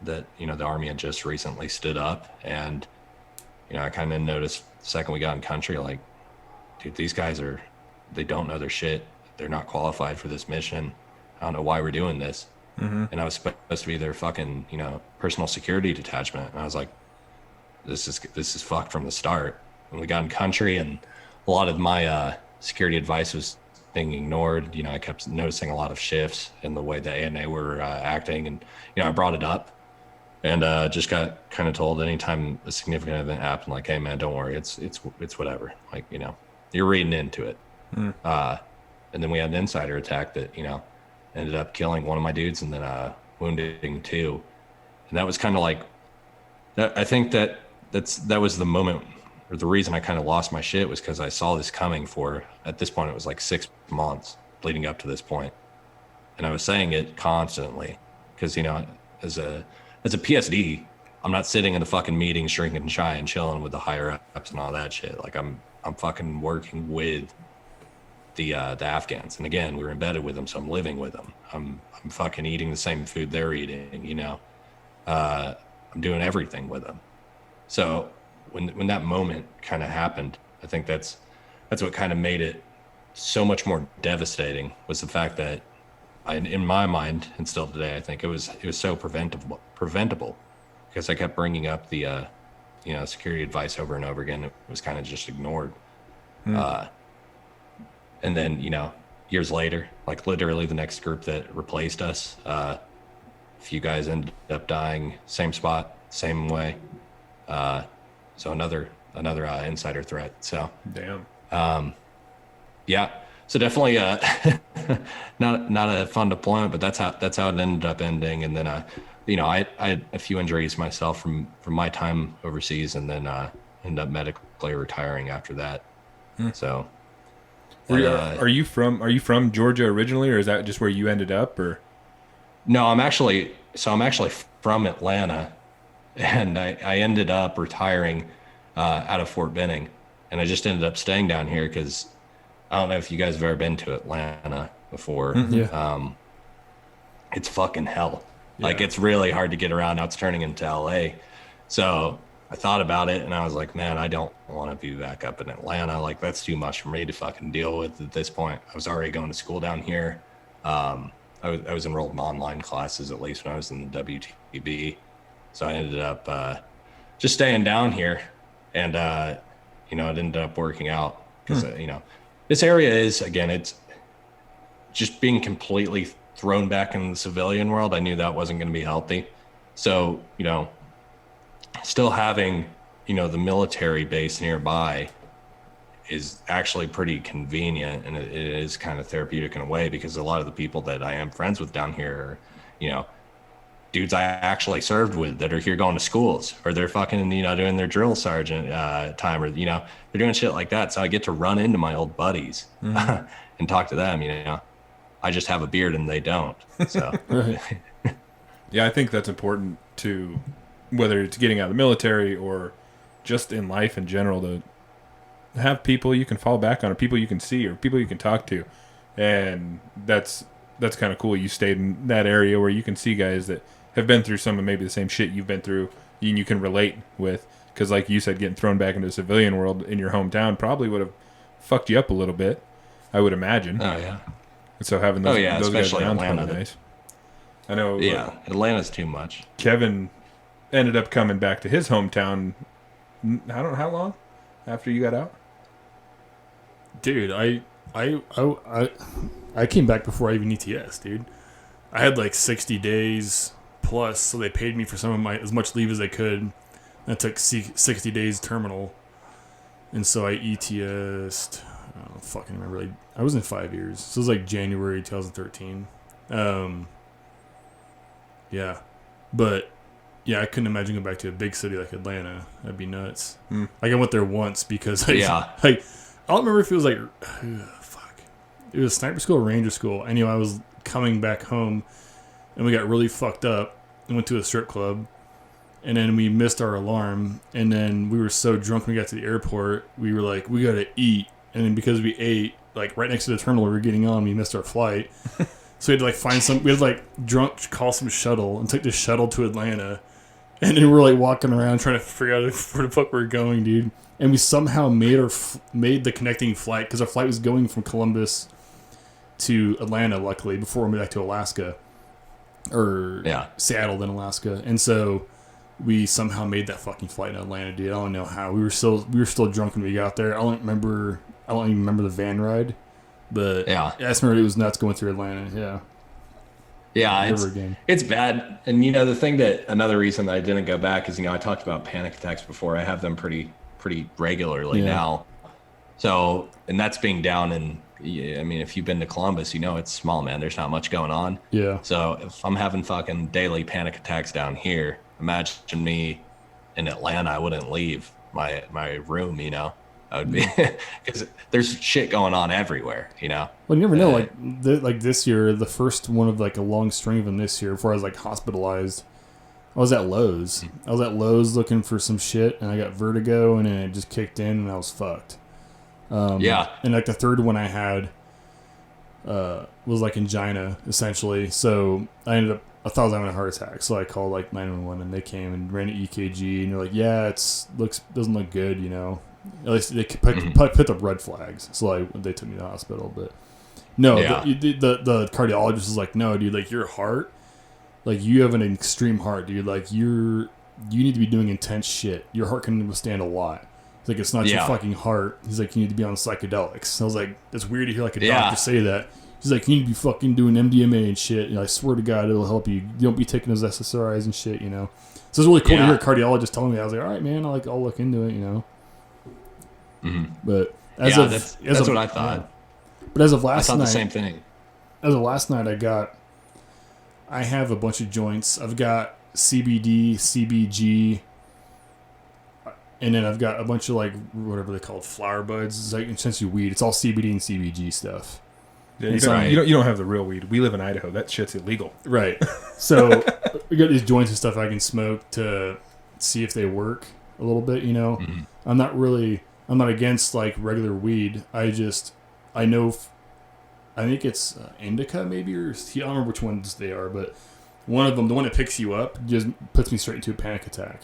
that, you know, the Army had just recently stood up, and, you know, I kind of noticed the second we got in country, like, dude, these guys they don't know their shit. They're not qualified for this mission. I don't know why we're doing this. Mm-hmm. And I was supposed to be their fucking, you know, personal security detachment. And I was like, this is fucked from the start. When we got in country, and a lot of my security advice was being ignored. You know, I kept noticing a lot of shifts in the way the ANA were acting. And, you know, I brought it up, and just got kind of told anytime a significant event happened, like, hey man, don't worry. It's whatever. Like, you know, you're reading into it. And then we had an insider attack that, you know, ended up killing one of my dudes and then wounding 2. And that was kind of like, I think that that was the moment, or the reason I kind of lost my shit was because I saw this coming for, at this point, it was like 6 months leading up to this point. And I was saying it constantly because, as a PSD, I'm not sitting in the fucking meetings drinking chai and chilling with the higher ups and all that shit. Like I'm fucking working with the Afghans. And again, we were embedded with them, so I'm living with them. I'm fucking eating the same food they're eating, I'm doing everything with them. So when that moment kind of happened, I think that's what kind of made it so much more devastating, was the fact that in my mind, and still today, I think it was so preventable because I kept bringing up the security advice over and over again. It was kind of just ignored. And then, years later, like literally the next group that replaced us, a few guys ended up dying, same spot, same way. So another insider threat. So damn. Yeah. So definitely not a fun deployment, but that's how it ended up ending. And then I had a few injuries myself from my time overseas, and then ended up medically retiring after that. So are you from Georgia originally, or is that just where you ended up? Or no, I'm actually from Atlanta, and I ended up retiring out of Fort Benning, and I just ended up staying down here because I don't know if you guys have ever been to Atlanta before. Yeah. It's fucking hell. Yeah. Like, it's really hard to get around. Now it's turning into LA. So I thought about it, and I was like, man, I don't want to be back up in Atlanta. Like, that's too much for me to fucking deal with at this point. I was already going to school down here. I was enrolled in online classes, at least when I was in the WTB. So I ended up just staying down here, and it ended up working out because this area is, again, it's just being completely thrown back into the civilian world. I knew that wasn't going to be healthy. So, still having, the military base nearby is actually pretty convenient, and it is kind of therapeutic in a way, because a lot of the people that I am friends with down here are, dudes I actually served with that are here going to schools, or they're fucking, doing their drill sergeant time, or, they're doing shit like that. So I get to run into my old buddies and talk to them, I just have a beard and they don't. So, Right. yeah, I think that's important to, whether it's getting out of the military or just in life in general, to have people you can fall back on, or people you can see, or people you can talk to. And that's kind of cool. You stayed in that area where you can see guys that have been through some of maybe the same shit you've been through, and you can relate with. Because like you said, getting thrown back into the civilian world in your hometown probably would have fucked you up a little bit, I would imagine. Oh, yeah. And so having those guys especially around is Atlanta. probably nice. I know. Yeah, Atlanta's too much. Kevin ended up coming back to his hometown. I don't know how long after you got out. Dude, I came back before I even ETS, dude. I had like 60 days plus, so they paid me for some of my, as much leave as they could. That took 60 days terminal. And so I ETS'd, I don't fucking remember. I was in 5 years. So it was like January 2013. Yeah. But yeah, I couldn't imagine going back to a big city like Atlanta. That'd be nuts. Like, I went there once because I don't remember if it was like, it was sniper school or ranger school. Anyway, I was coming back home, and we got really fucked up and went to a strip club, and then we missed our alarm, and then we were so drunk when we got to the airport, we were like, we gotta eat, and then because we ate like right next to the terminal we were getting on, we missed our flight. So we had to we had to drunk call some shuttle and took the shuttle to Atlanta, and then we're like walking around trying to figure out where the fuck we're going, dude. And we somehow made the connecting flight, because our flight was going from Columbus to Atlanta, luckily, before we went back to Alaska. Or Seattle, then Alaska. And so we somehow made that fucking flight in Atlanta, dude. I don't know how. We were still drunk when we got there. I don't even remember the van ride. But I just remember it was nuts going through Atlanta, Yeah, it's bad. And another reason that I didn't go back is, I talked about panic attacks before. I have them pretty regularly now. So, and that's being down in, if you've been to Columbus, it's small, man. There's not much going on. Yeah. So if I'm having fucking daily panic attacks down here, imagine me in Atlanta, I wouldn't leave my room, you know. I would be because there's shit going on everywhere, you know. Well, you never know. Like this year, the first one of like a long string of them this year, before I was like hospitalized, I was at Lowe's. I was at Lowe's looking for some shit, and I got vertigo, and then it just kicked in, and I was fucked. Yeah. And like the third one I had was like angina, essentially. So I thought I was having a heart attack, so I called like 911, and they came and ran an EKG, and they're like, "Yeah, doesn't look good, you know." At least they put up red flags, so like they took me to the hospital. But no, the cardiologist was like, "No, dude, like your heart, like you have an extreme heart, dude. Like you need to be doing intense shit. Your heart can withstand a lot." He's like, "It's not your fucking heart." He's like, "You need to be on psychedelics." I was like, "It's weird to hear like a doctor say that." He's like, "You need to be fucking doing MDMA and shit. You know, I swear to God, it'll help you. You don't be taking those SSRIs and shit, you know." So it's really cool to hear a cardiologist telling me that. I was like, "All right, man, I'll look into it, you know." Mm-hmm. But that's what I thought. Yeah. But as of last night, I thought the same thing. As of last night, I have a bunch of joints. I've got CBD, CBG, and then I've got a bunch of like whatever they call it, flower buds. It's like essentially weed. It's all CBD and CBG stuff. Yeah, you don't have the real weed. We live in Idaho. That shit's illegal. Right. So we got these joints and stuff I can smoke to see if they work a little bit. You know, I'm not against like regular weed. I think it's indica maybe, or I don't remember which ones they are, but one of them, the one that picks you up, just puts me straight into a panic attack.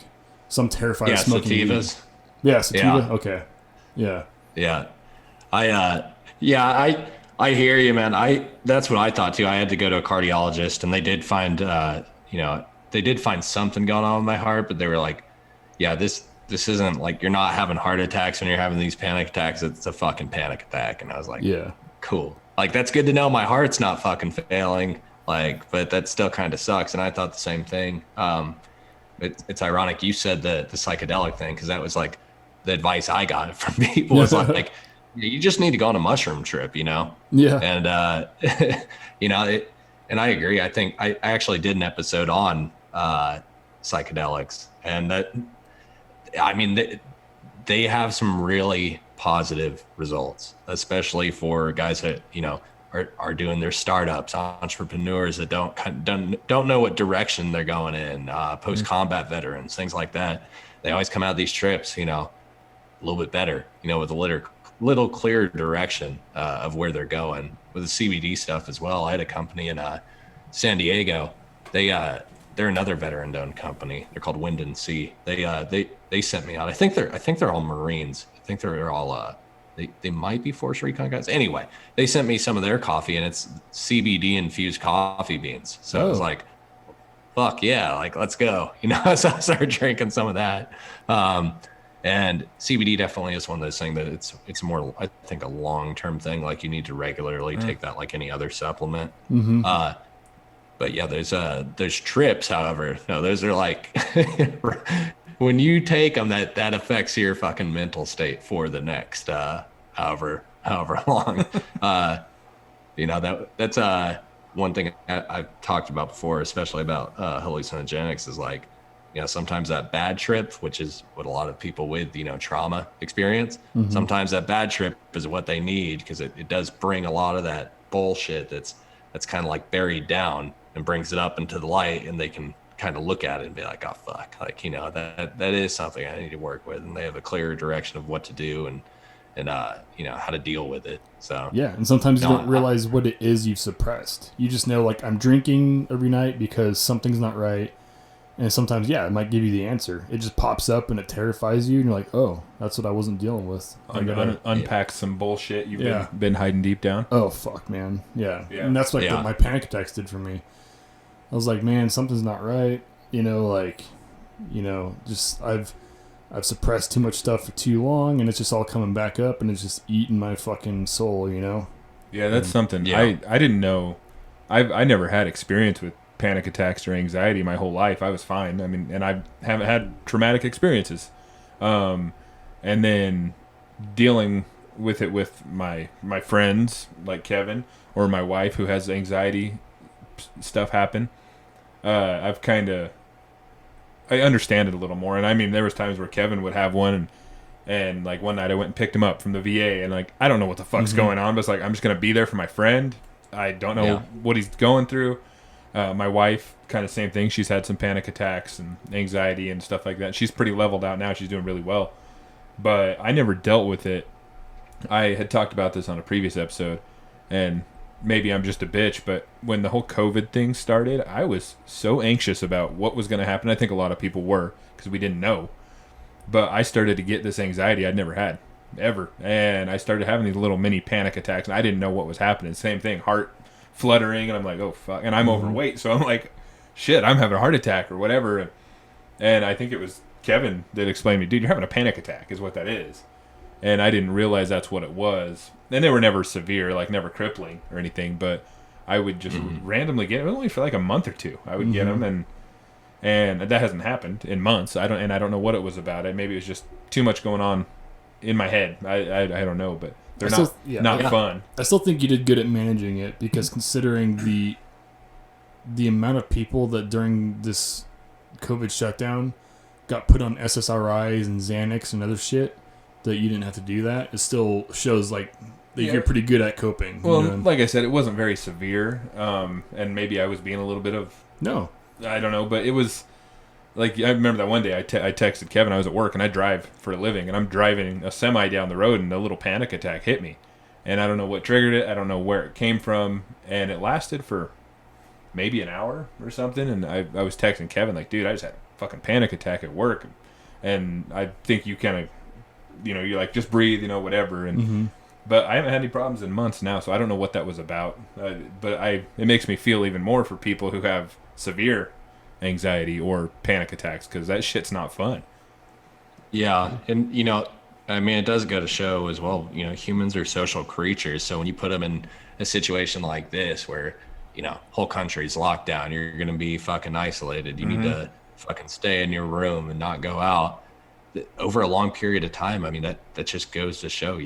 So I'm terrified of smoking sativas. weed. Yeah, sativa. Yeah. Okay. Yeah. Yeah. I hear you, man. That's what I thought too. I had to go to a cardiologist, and they did find something going on with my heart, but they were like, "Yeah, this isn't like you're not having heart attacks when you're having these panic attacks. It's a fucking panic attack." And I was like, "Yeah, cool. Like that's good to know. My heart's not fucking failing. Like, but that still kind of sucks." And I thought the same thing. It's ironic you said the psychedelic thing, because that was like the advice I got from people was like, you just need to go on a mushroom trip, you know? Yeah. And you know, and I agree. I think I actually did an episode on psychedelics, and that, I mean, they have some really positive results, especially for guys that, you know, are doing their startups, entrepreneurs that don't know what direction they're going in, post-combat veterans, things like that. They always come out of these trips, you know, a little bit better, you know, with a little clearer direction of where they're going. With the CBD stuff as well, I had a company in San Diego. They're another veteran-owned company. They're called Wind and Sea. They sent me out. I think they're all Marines. I think they're all they might be Force Recon guys. Anyway, they sent me some of their coffee, and it's CBD infused coffee beans. So I was like, fuck yeah, like let's go. You know, so I started drinking some of that. And CBD definitely is one of those things that it's more, I think, a long-term thing. Like you need to regularly take that like any other supplement. But yeah, there's trips, however, no, those are like when you take them, that affects your fucking mental state for the next however long. You know, that's one thing I've talked about before, especially about hallucinogenics, is like, you know, sometimes that bad trip, which is what a lot of people with, you know, trauma experience, sometimes that bad trip is what they need, because it does bring a lot of that bullshit that's kind of like buried down and brings it up into the light, and they can kind of look at it and be like, oh fuck, like, you know, that is something I need to work with, and they have a clearer direction of what to do and you know, how to deal with it. So yeah, and sometimes you don't realize what it is you've suppressed. You just know, like, I'm drinking every night because something's not right. And sometimes, yeah, it might give you the answer. It just pops up and it terrifies you, and you're like, "Oh, that's what I wasn't dealing with." I gotta unpack some bullshit you've been hiding deep down. Oh fuck, man, yeah. And that's like what my panic attacks did for me. I was like, man, something's not right. You know, like, you know, just I've suppressed too much stuff for too long, and it's just all coming back up, and it's just eating my fucking soul. You know. Yeah, that's something. Yeah. I didn't know. I never had experience with panic attacks or anxiety my whole life. I was fine. I mean, and I haven't had traumatic experiences. And then dealing with it with my friends like Kevin, or my wife who has anxiety stuff happen. I've kind of I understand it a little more. And I mean, there was times where Kevin would have one, and like one night I went and picked him up from the VA, and like I don't know what the fuck's going on, but it's like I'm just gonna be there for my friend. I don't know what he's going through. My wife, kind of same thing. She's had some panic attacks and anxiety and stuff like that. She's pretty leveled out now. She's doing really well. But I never dealt with it. I had talked about this on a previous episode, and maybe I'm just a bitch, but when the whole COVID thing started, I was so anxious about what was going to happen. I think a lot of people were, because we didn't know. But I started to get this anxiety I'd never had, ever. And I started having these little mini panic attacks, and I didn't know what was happening. Same thing, heart fluttering, and I'm like, oh, fuck. And I'm overweight, so I'm like, shit, I'm having a heart attack or whatever. And I think it was Kevin that explained to me, dude, you're having a panic attack is what that is. And I didn't realize that's what it was. And they were never severe, like never crippling or anything, but I would just randomly get them, only for like a month or two. I would get them, and that hasn't happened in months. I don't know what it was about it. Maybe it was just too much going on in my head. I don't know, but they're not fun. I still think you did good at managing it, because considering the amount of people that during this COVID shutdown got put on SSRIs and Xanax and other shit, that you didn't have to do that, it still shows like that you're pretty good at coping. Well, like I said, it wasn't very severe, and maybe I was being a little bit of... No. I don't know, but it was... Like, I remember that one day I texted Kevin, I was at work, and I drive for a living, and I'm driving a semi down the road, and a little panic attack hit me. And I don't know what triggered it, I don't know where it came from, and it lasted for maybe an hour or something, and I was texting Kevin, like, dude, I just had a fucking panic attack at work, and I think you kind of... you're like, just breathe, whatever. And but I haven't had any problems in months now, so I don't know what that was about. But it makes me feel even more for people who have severe anxiety or panic attacks, because that shit's not fun. Yeah, and I mean, it does go to show as well. Humans are social creatures, so when you put them in a situation like this, where whole country's locked down, you're gonna be fucking isolated. You need to fucking stay in your room and not go out. Over a long period of time, I mean, that just goes to show,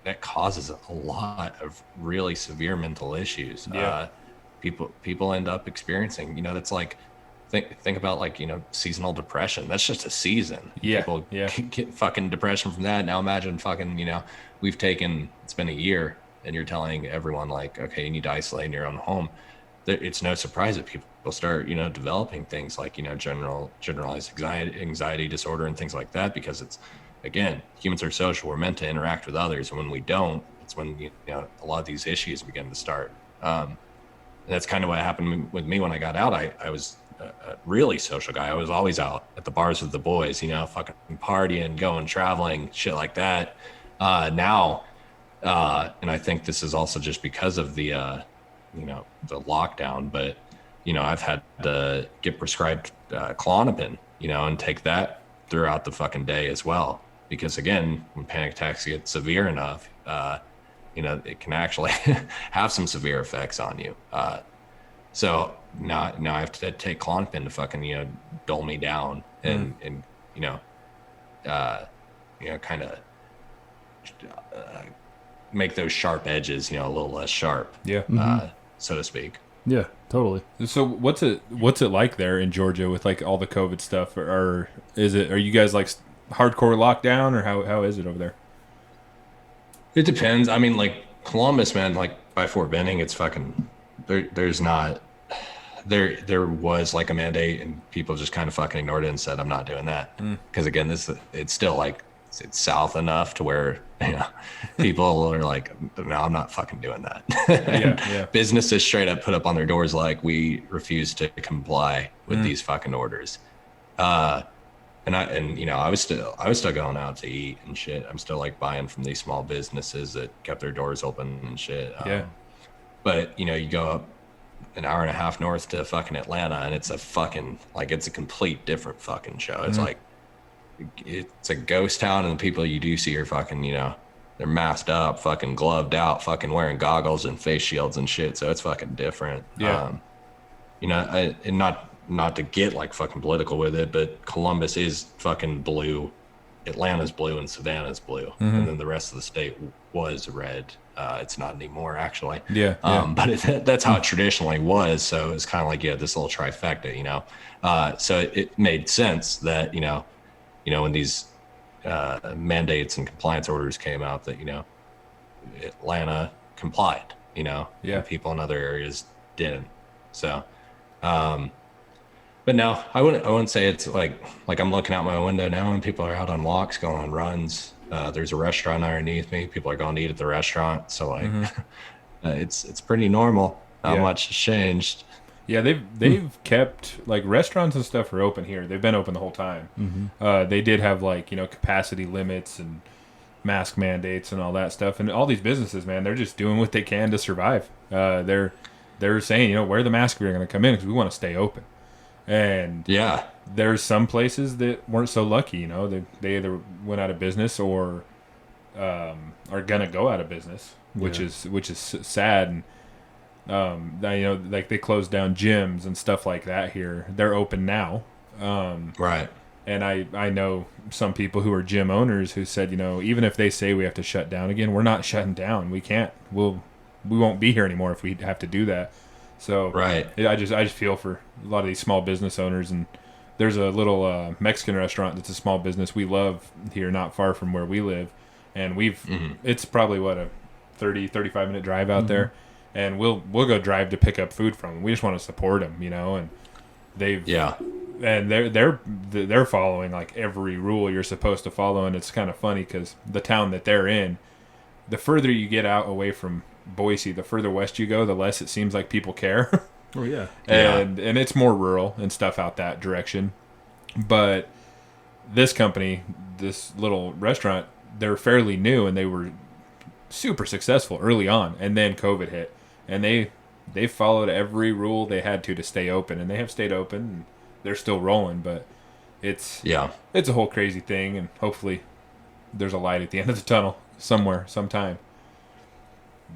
that causes a lot of really severe mental issues. People end up experiencing, that's like, think about like, seasonal depression. That's just a season. People get fucking depression from that. Now imagine fucking, it's been a year, and you're telling everyone like, okay, you need to isolate in your own home. It's no surprise that people start, developing things like, generalized anxiety disorder and things like that, because it's, again, humans are social. We're meant to interact with others. And when we don't, it's when, a lot of these issues begin to start. And that's kind of what happened with me when I got out. I was a really social guy. I was always out at the bars with the boys, fucking partying, going, traveling, shit like that. Now, and I think this is also just because of the lockdown, but I've had to get prescribed Klonopin, and take that throughout the fucking day as well, because again, when panic attacks get severe enough, it can actually have some severe effects on you. So now I have to take Klonopin to fucking dull me down and kind of make those sharp edges a little less sharp. So to speak. Yeah, totally. So what's it like there in Georgia with like all the COVID stuff, or are you guys like hardcore lockdown, or how is it over there? It depends. I mean, like Columbus, man, like by Fort Benning, it's fucking there's not there was like a mandate, and people just kind of fucking ignored it and said, I'm not doing that, because again, it's still like it's south enough to where people are like, no, I'm not fucking doing that. Businesses straight up put up on their doors like, we refuse to comply with these fucking orders. I was still going out to eat and shit. I'm still like buying from these small businesses that kept their doors open and shit. But you go up an hour and a half north to fucking Atlanta, and it's a fucking like, it's a complete different fucking show. It's like, it's a ghost town, and the people you do see are fucking, they're masked up, fucking gloved out, fucking wearing goggles and face shields and shit. So it's fucking different. And not to get like fucking political with it, but Columbus is fucking blue Atlanta's blue and Savannah's blue, and then the rest of the state was red. It's not anymore, actually. Yeah. But that's how it traditionally was. So it's kind of like, this little trifecta, So it made sense that, when these mandates and compliance orders came out that, Atlanta complied, and people in other areas didn't. So, but no, I wouldn't say it's like I'm looking out my window now and people are out on walks, going on runs. There's a restaurant underneath me. People are going to eat at the restaurant. So it's pretty normal. Not much has changed. Yeah, they've kept, like, restaurants and stuff are open here. They've been open the whole time. They did have, like, capacity limits and mask mandates and all that stuff. And all these businesses, man, they're just doing what they can to survive. They're saying, wear the mask if you're going to come in because we want to stay open. And there's some places that weren't so lucky, they either went out of business or are going to go out of business, which is sad. And like they closed down gyms and stuff like that here. They're open now. Right. And I know some people who are gym owners who said, even if they say we have to shut down again, we're not shutting down. We can't. We won't be here anymore if we have to do that. So I just feel for a lot of these small business owners. And there's a little Mexican restaurant that's a small business we love here, not far from where we live. And it's probably a 35-minute drive out there. And we'll go drive to pick up food from them. We just want to support them, and and they're following like every rule you're supposed to follow. And it's kind of funny because the town that they're in, the further you get out away from Boise, the further west you go, the less it seems like people care. Oh yeah. And it's more rural and stuff out that direction. But this company, this little restaurant, they're fairly new and they were super successful early on, and then COVID hit, and they followed every rule they had to stay open, and they have stayed open, and they're still rolling. But it's a whole crazy thing, and hopefully there's a light at the end of the tunnel somewhere, sometime.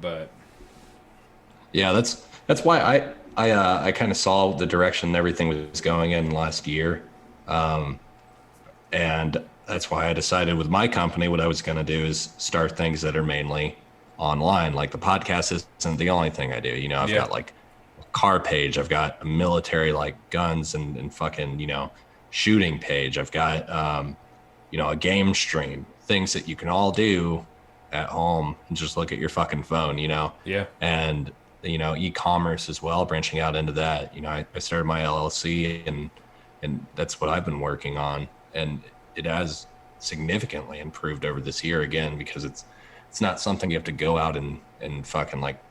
But that's why I kind of saw the direction everything was going in last year, and that's why I decided with my company what I was going to do is start things that are mainly online. Like the podcast isn't the only thing I do. I've got like a car page. I've got a military like guns and fucking, shooting page. I've got, a game stream, things that you can all do at home and just look at your fucking phone, Yeah. And, e-commerce as well, branching out into that. I started my LLC and that's what I've been working on. And it has significantly improved over this year again, because it's not something you have to go out and fucking like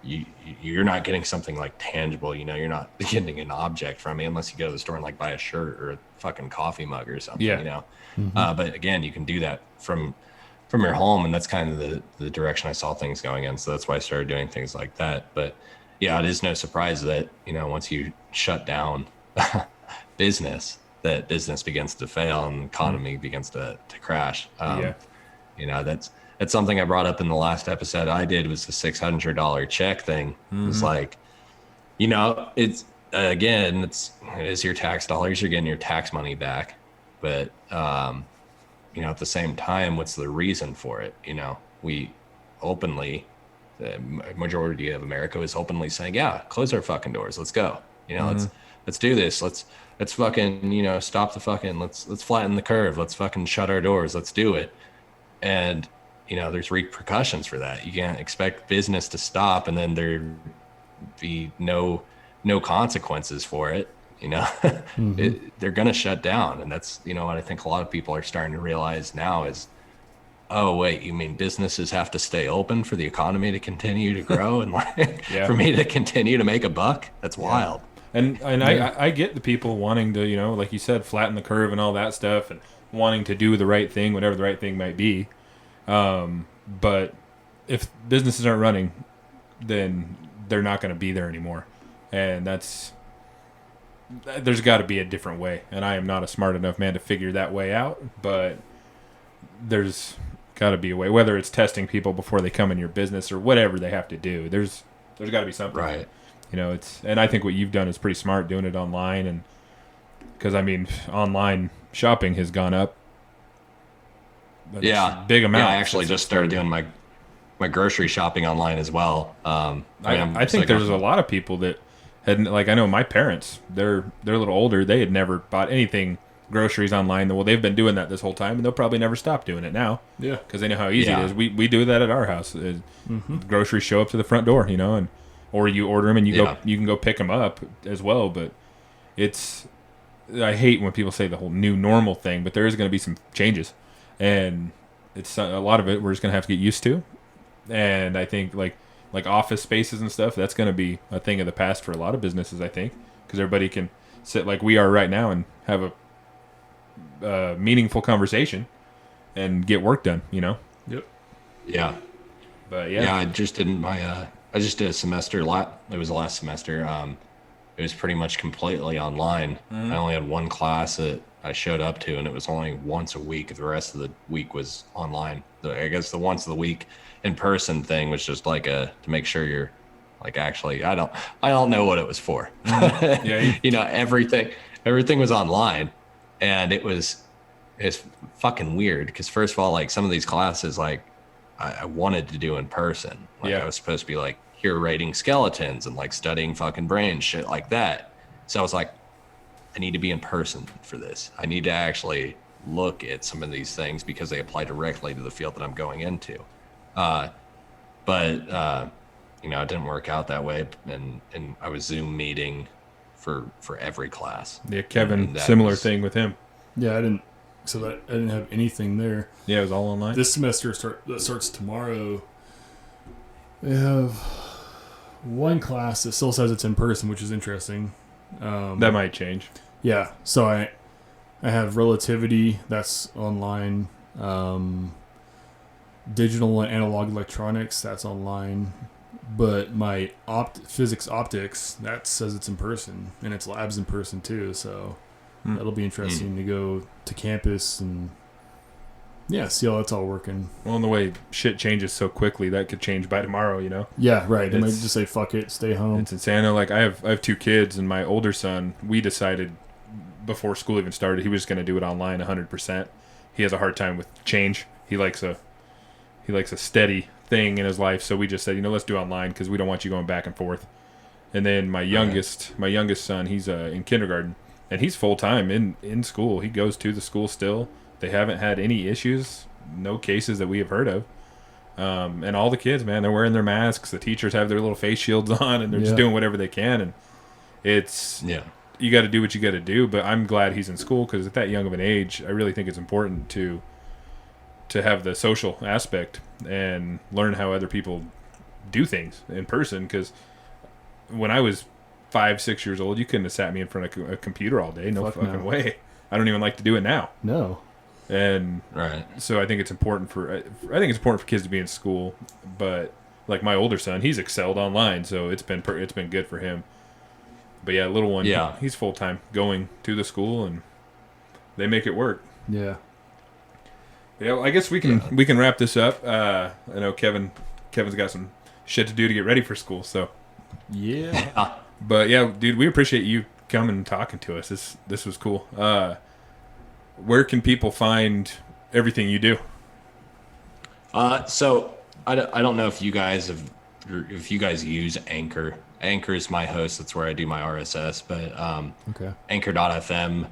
you're not getting something like tangible, you're not getting an object from me unless you go to the store and like buy a shirt or a fucking coffee mug or something, but again, you can do that from your home, and that's kind of the direction I saw things going in. So that's why I started doing things like that. But it is no surprise that, once you shut down business, that business begins to fail and the economy begins to crash. That's something I brought up in the last episode I did, was the $600 check thing. It's like, it's again, it is your tax dollars, you're getting your tax money back. But, at the same time, what's the reason for it? We openly, the majority of America is openly saying, close our fucking doors. Let's go. Let's do this. Let's fucking, stop the fucking, let's flatten the curve. Let's fucking shut our doors. Let's do it. And, there's repercussions for that. You can't expect business to stop and then there be no consequences for it. They're going to shut down. And that's, what I think a lot of people are starting to realize now is, oh, wait, you mean businesses have to stay open for the economy to continue to grow and for me to continue to make a buck? That's wild. And I get the people wanting to, like you said, flatten the curve and all that stuff, and wanting to do the right thing, whatever the right thing might be. But if businesses aren't running, then they're not going to be there anymore. And there's got to be a different way. And I am not a smart enough man to figure that way out, but there's got to be a way, whether it's testing people before they come in your business or whatever they have to do. There's got to be something. Right. And I think what you've done is pretty smart, doing it online, and because online shopping has gone up That's a big amount. Yeah, I actually just started doing my grocery shopping online as well. I think there's a lot of people that had, like, I know my parents, they're a little older. They had never bought anything groceries online. Well, they've been doing that this whole time, and they'll probably never stop doing it now. Yeah, because they know how easy it is. We do that at our house. Groceries show up to the front door, and or you order them and you can go pick them up as well. But I hate when people say the whole new normal thing, but there is going to be some changes, and it's a lot of it we're just going to have to get used to. And I think like office spaces and stuff, that's going to be a thing of the past for a lot of businesses, I think, because everybody can sit like we are right now and have a meaningful conversation and get work done, Yep. Yeah. But yeah, I just did a semester. It was the last semester. It was pretty much completely online. I only had one class that I showed up to, and it was only once a week. The rest of the week was online. I guess the once a week in person thing was just like to make sure you're like actually. I don't know what it was for. Yeah. Everything was online, and it's fucking weird because first of all, like some of these classes, like I wanted to do in person. Like I was supposed to be like curating skeletons and like studying fucking brains, shit like that. So I was like, I need to be in person for this. I need to actually look at some of these things because they apply directly to the field that I'm going into. But it didn't work out that way. And I was Zoom meeting for every class. Yeah, Kevin, similar thing with him. Yeah, I didn't have anything there. Yeah, it was all online. This semester starts tomorrow. They have one class that still says it's in person, which is interesting. That might change. Yeah, so I have relativity, that's online. Digital and analog electronics, that's online. But my physics optics, that says it's in person, and it's labs in person too. So that'll be interesting to go to campus and see how that's all working. Well, and the way shit changes so quickly, that could change by tomorrow, Yeah, right. They might just say, fuck it, stay home. It's insane. I know, like, I have two kids, and my older son, we decided before school even started, he was going to do it online 100%. He has a hard time with change. He likes a steady thing in his life, so we just said, let's do online because we don't want you going back and forth. And then my youngest son, he's in kindergarten, and he's full-time in school. He goes to the school still. They haven't had any issues, no cases that we have heard of. And all the kids, man, they're wearing their masks. The teachers have their little face shields on, and they're just doing whatever they can. And it's you got to do what you got to do. But I'm glad he's in school because at that young of an age, I really think it's important to have the social aspect and learn how other people do things in person. Because when I was 5-6 years old, you couldn't have sat me in front of a computer all day. No fucking way. I don't even like to do it now. No. And so I think it's important for kids to be in school, but like my older son, he's excelled online, so it's been good for him. But yeah, little one, he's full time going to the school, and they make it work. Yeah. Yeah, well, I guess we can wrap this up. I know Kevin's got some shit to do to get ready for school, so yeah. But yeah, dude, we appreciate you coming and talking to us. This was cool. Where can people find everything you do? So I don't know if you guys use Anchor. Anchor is my host. That's where I do my RSS. But Anchor.fm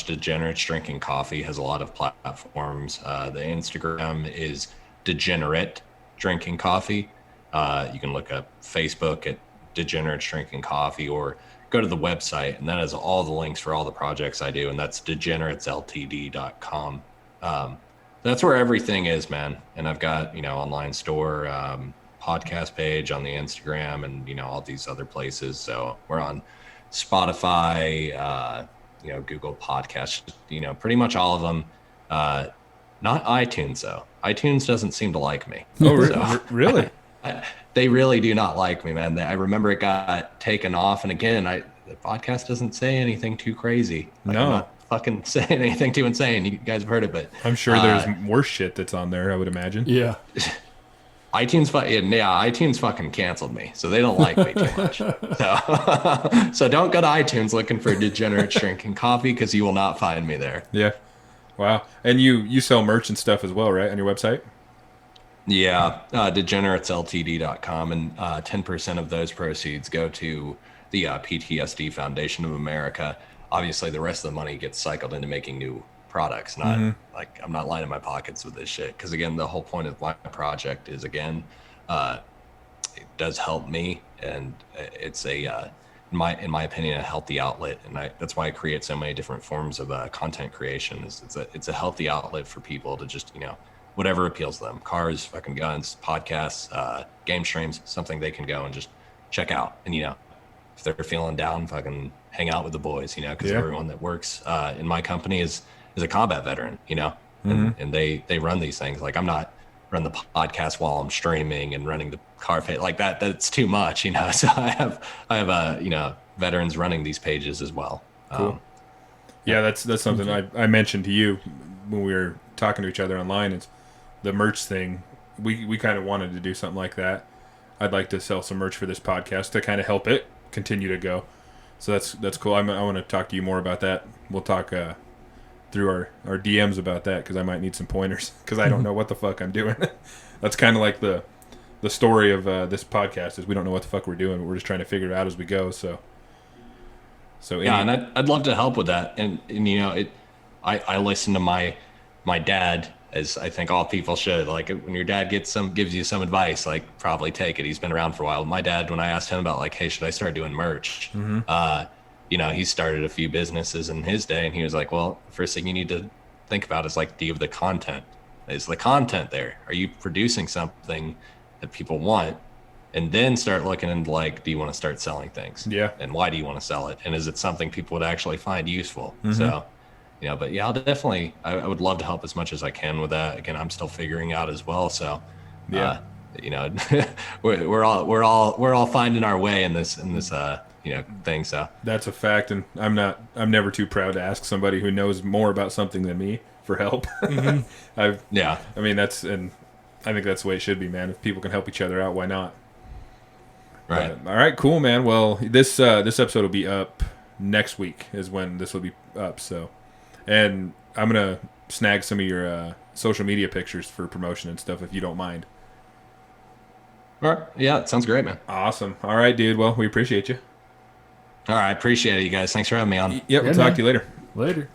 / Degenerates Drinking Coffee has a lot of platforms. The Instagram is Degenerate Drinking Coffee. You can look up Facebook at Degenerates Drinking Coffee, or go to the website, and that has all the links for all the projects I do, and that's degeneratesLTD.com. That's where everything is, man. And I've got, online store, podcast page on the Instagram, and, all these other places. So we're on Spotify, Google Podcasts, pretty much all of them. Not iTunes, though. iTunes doesn't seem to like me. Oh, so, really? They really do not like me, man. I remember it got taken off, and again, the podcast doesn't say anything too crazy. Like, I'm not fucking saying anything too insane. You guys have heard it, but I'm sure there's worse shit that's on there, I would imagine. Yeah. iTunes fucking canceled me, so they don't like me too much. So don't go to iTunes looking for Degenerates Drinking Coffee, because you will not find me there. Yeah. Wow. And you sell merch and stuff as well, right, on your website? Yeah, degeneratesLTD.com, and 10% of those proceeds go to the PTSD Foundation of America. Obviously, the rest of the money gets cycled into making new products. Not like I'm not lining my pockets with this shit. Because again, the whole point of my project is uh, it does help me, and it's in my opinion, a healthy outlet, and that's why I create so many different forms of content creation. It's a healthy outlet for people to just whatever appeals to them: cars, fucking guns, podcasts, game streams, something they can go and just check out. And if they're feeling down, fucking hang out with the boys. Because everyone that works in my company is a combat veteran. And they run these things. Like, I'm not run the podcast while I'm streaming and running the car page like that. That's too much. So I have veterans running these pages as well. Cool. Yeah, that's something I mentioned to you when we were talking to each other online. It's the merch thing. We kind of wanted to do something like that. I'd like to sell some merch for this podcast to kind of help it continue to go. So that's cool. I want to talk to you more about that. We'll talk through our DMs about that, because I might need some pointers, because I don't know what the fuck I'm doing. That's kind of like the story of this podcast, is we don't know what the fuck we're doing, but we're just trying to figure it out as we go. So yeah, and I'd love to help with that. And I listen to my dad, as I think all people should. Like, when your dad gives you some advice, like, probably take it. He's been around for a while. My dad, when I asked him about, like, hey, should I start doing merch? He started a few businesses in his day, and he was like, well, the first thing you need to think about is, like, do you have the content? Is the content there? Are you producing something that people want? And then start looking into, like, do you want to start selling things? Yeah. And why do you want to sell it? And is it something people would actually find useful? So, but yeah, I would love to help as much as I can with that. Again, I'm still figuring out as well. So, yeah, we're all finding our way in this thing. So that's a fact. And I'm never too proud to ask somebody who knows more about something than me for help. I think that's the way it should be, man. If people can help each other out, why not? Right. All right, cool, man. Well, this episode will be up next week, is when this will be up. So, and I'm gonna snag some of your social media pictures for promotion and stuff, if you don't mind. All right. Yeah, it sounds great, man. Awesome. All right, dude. Well, we appreciate you. All right, appreciate it, you guys. Thanks for having me on. Yep, we'll talk to you later. Later.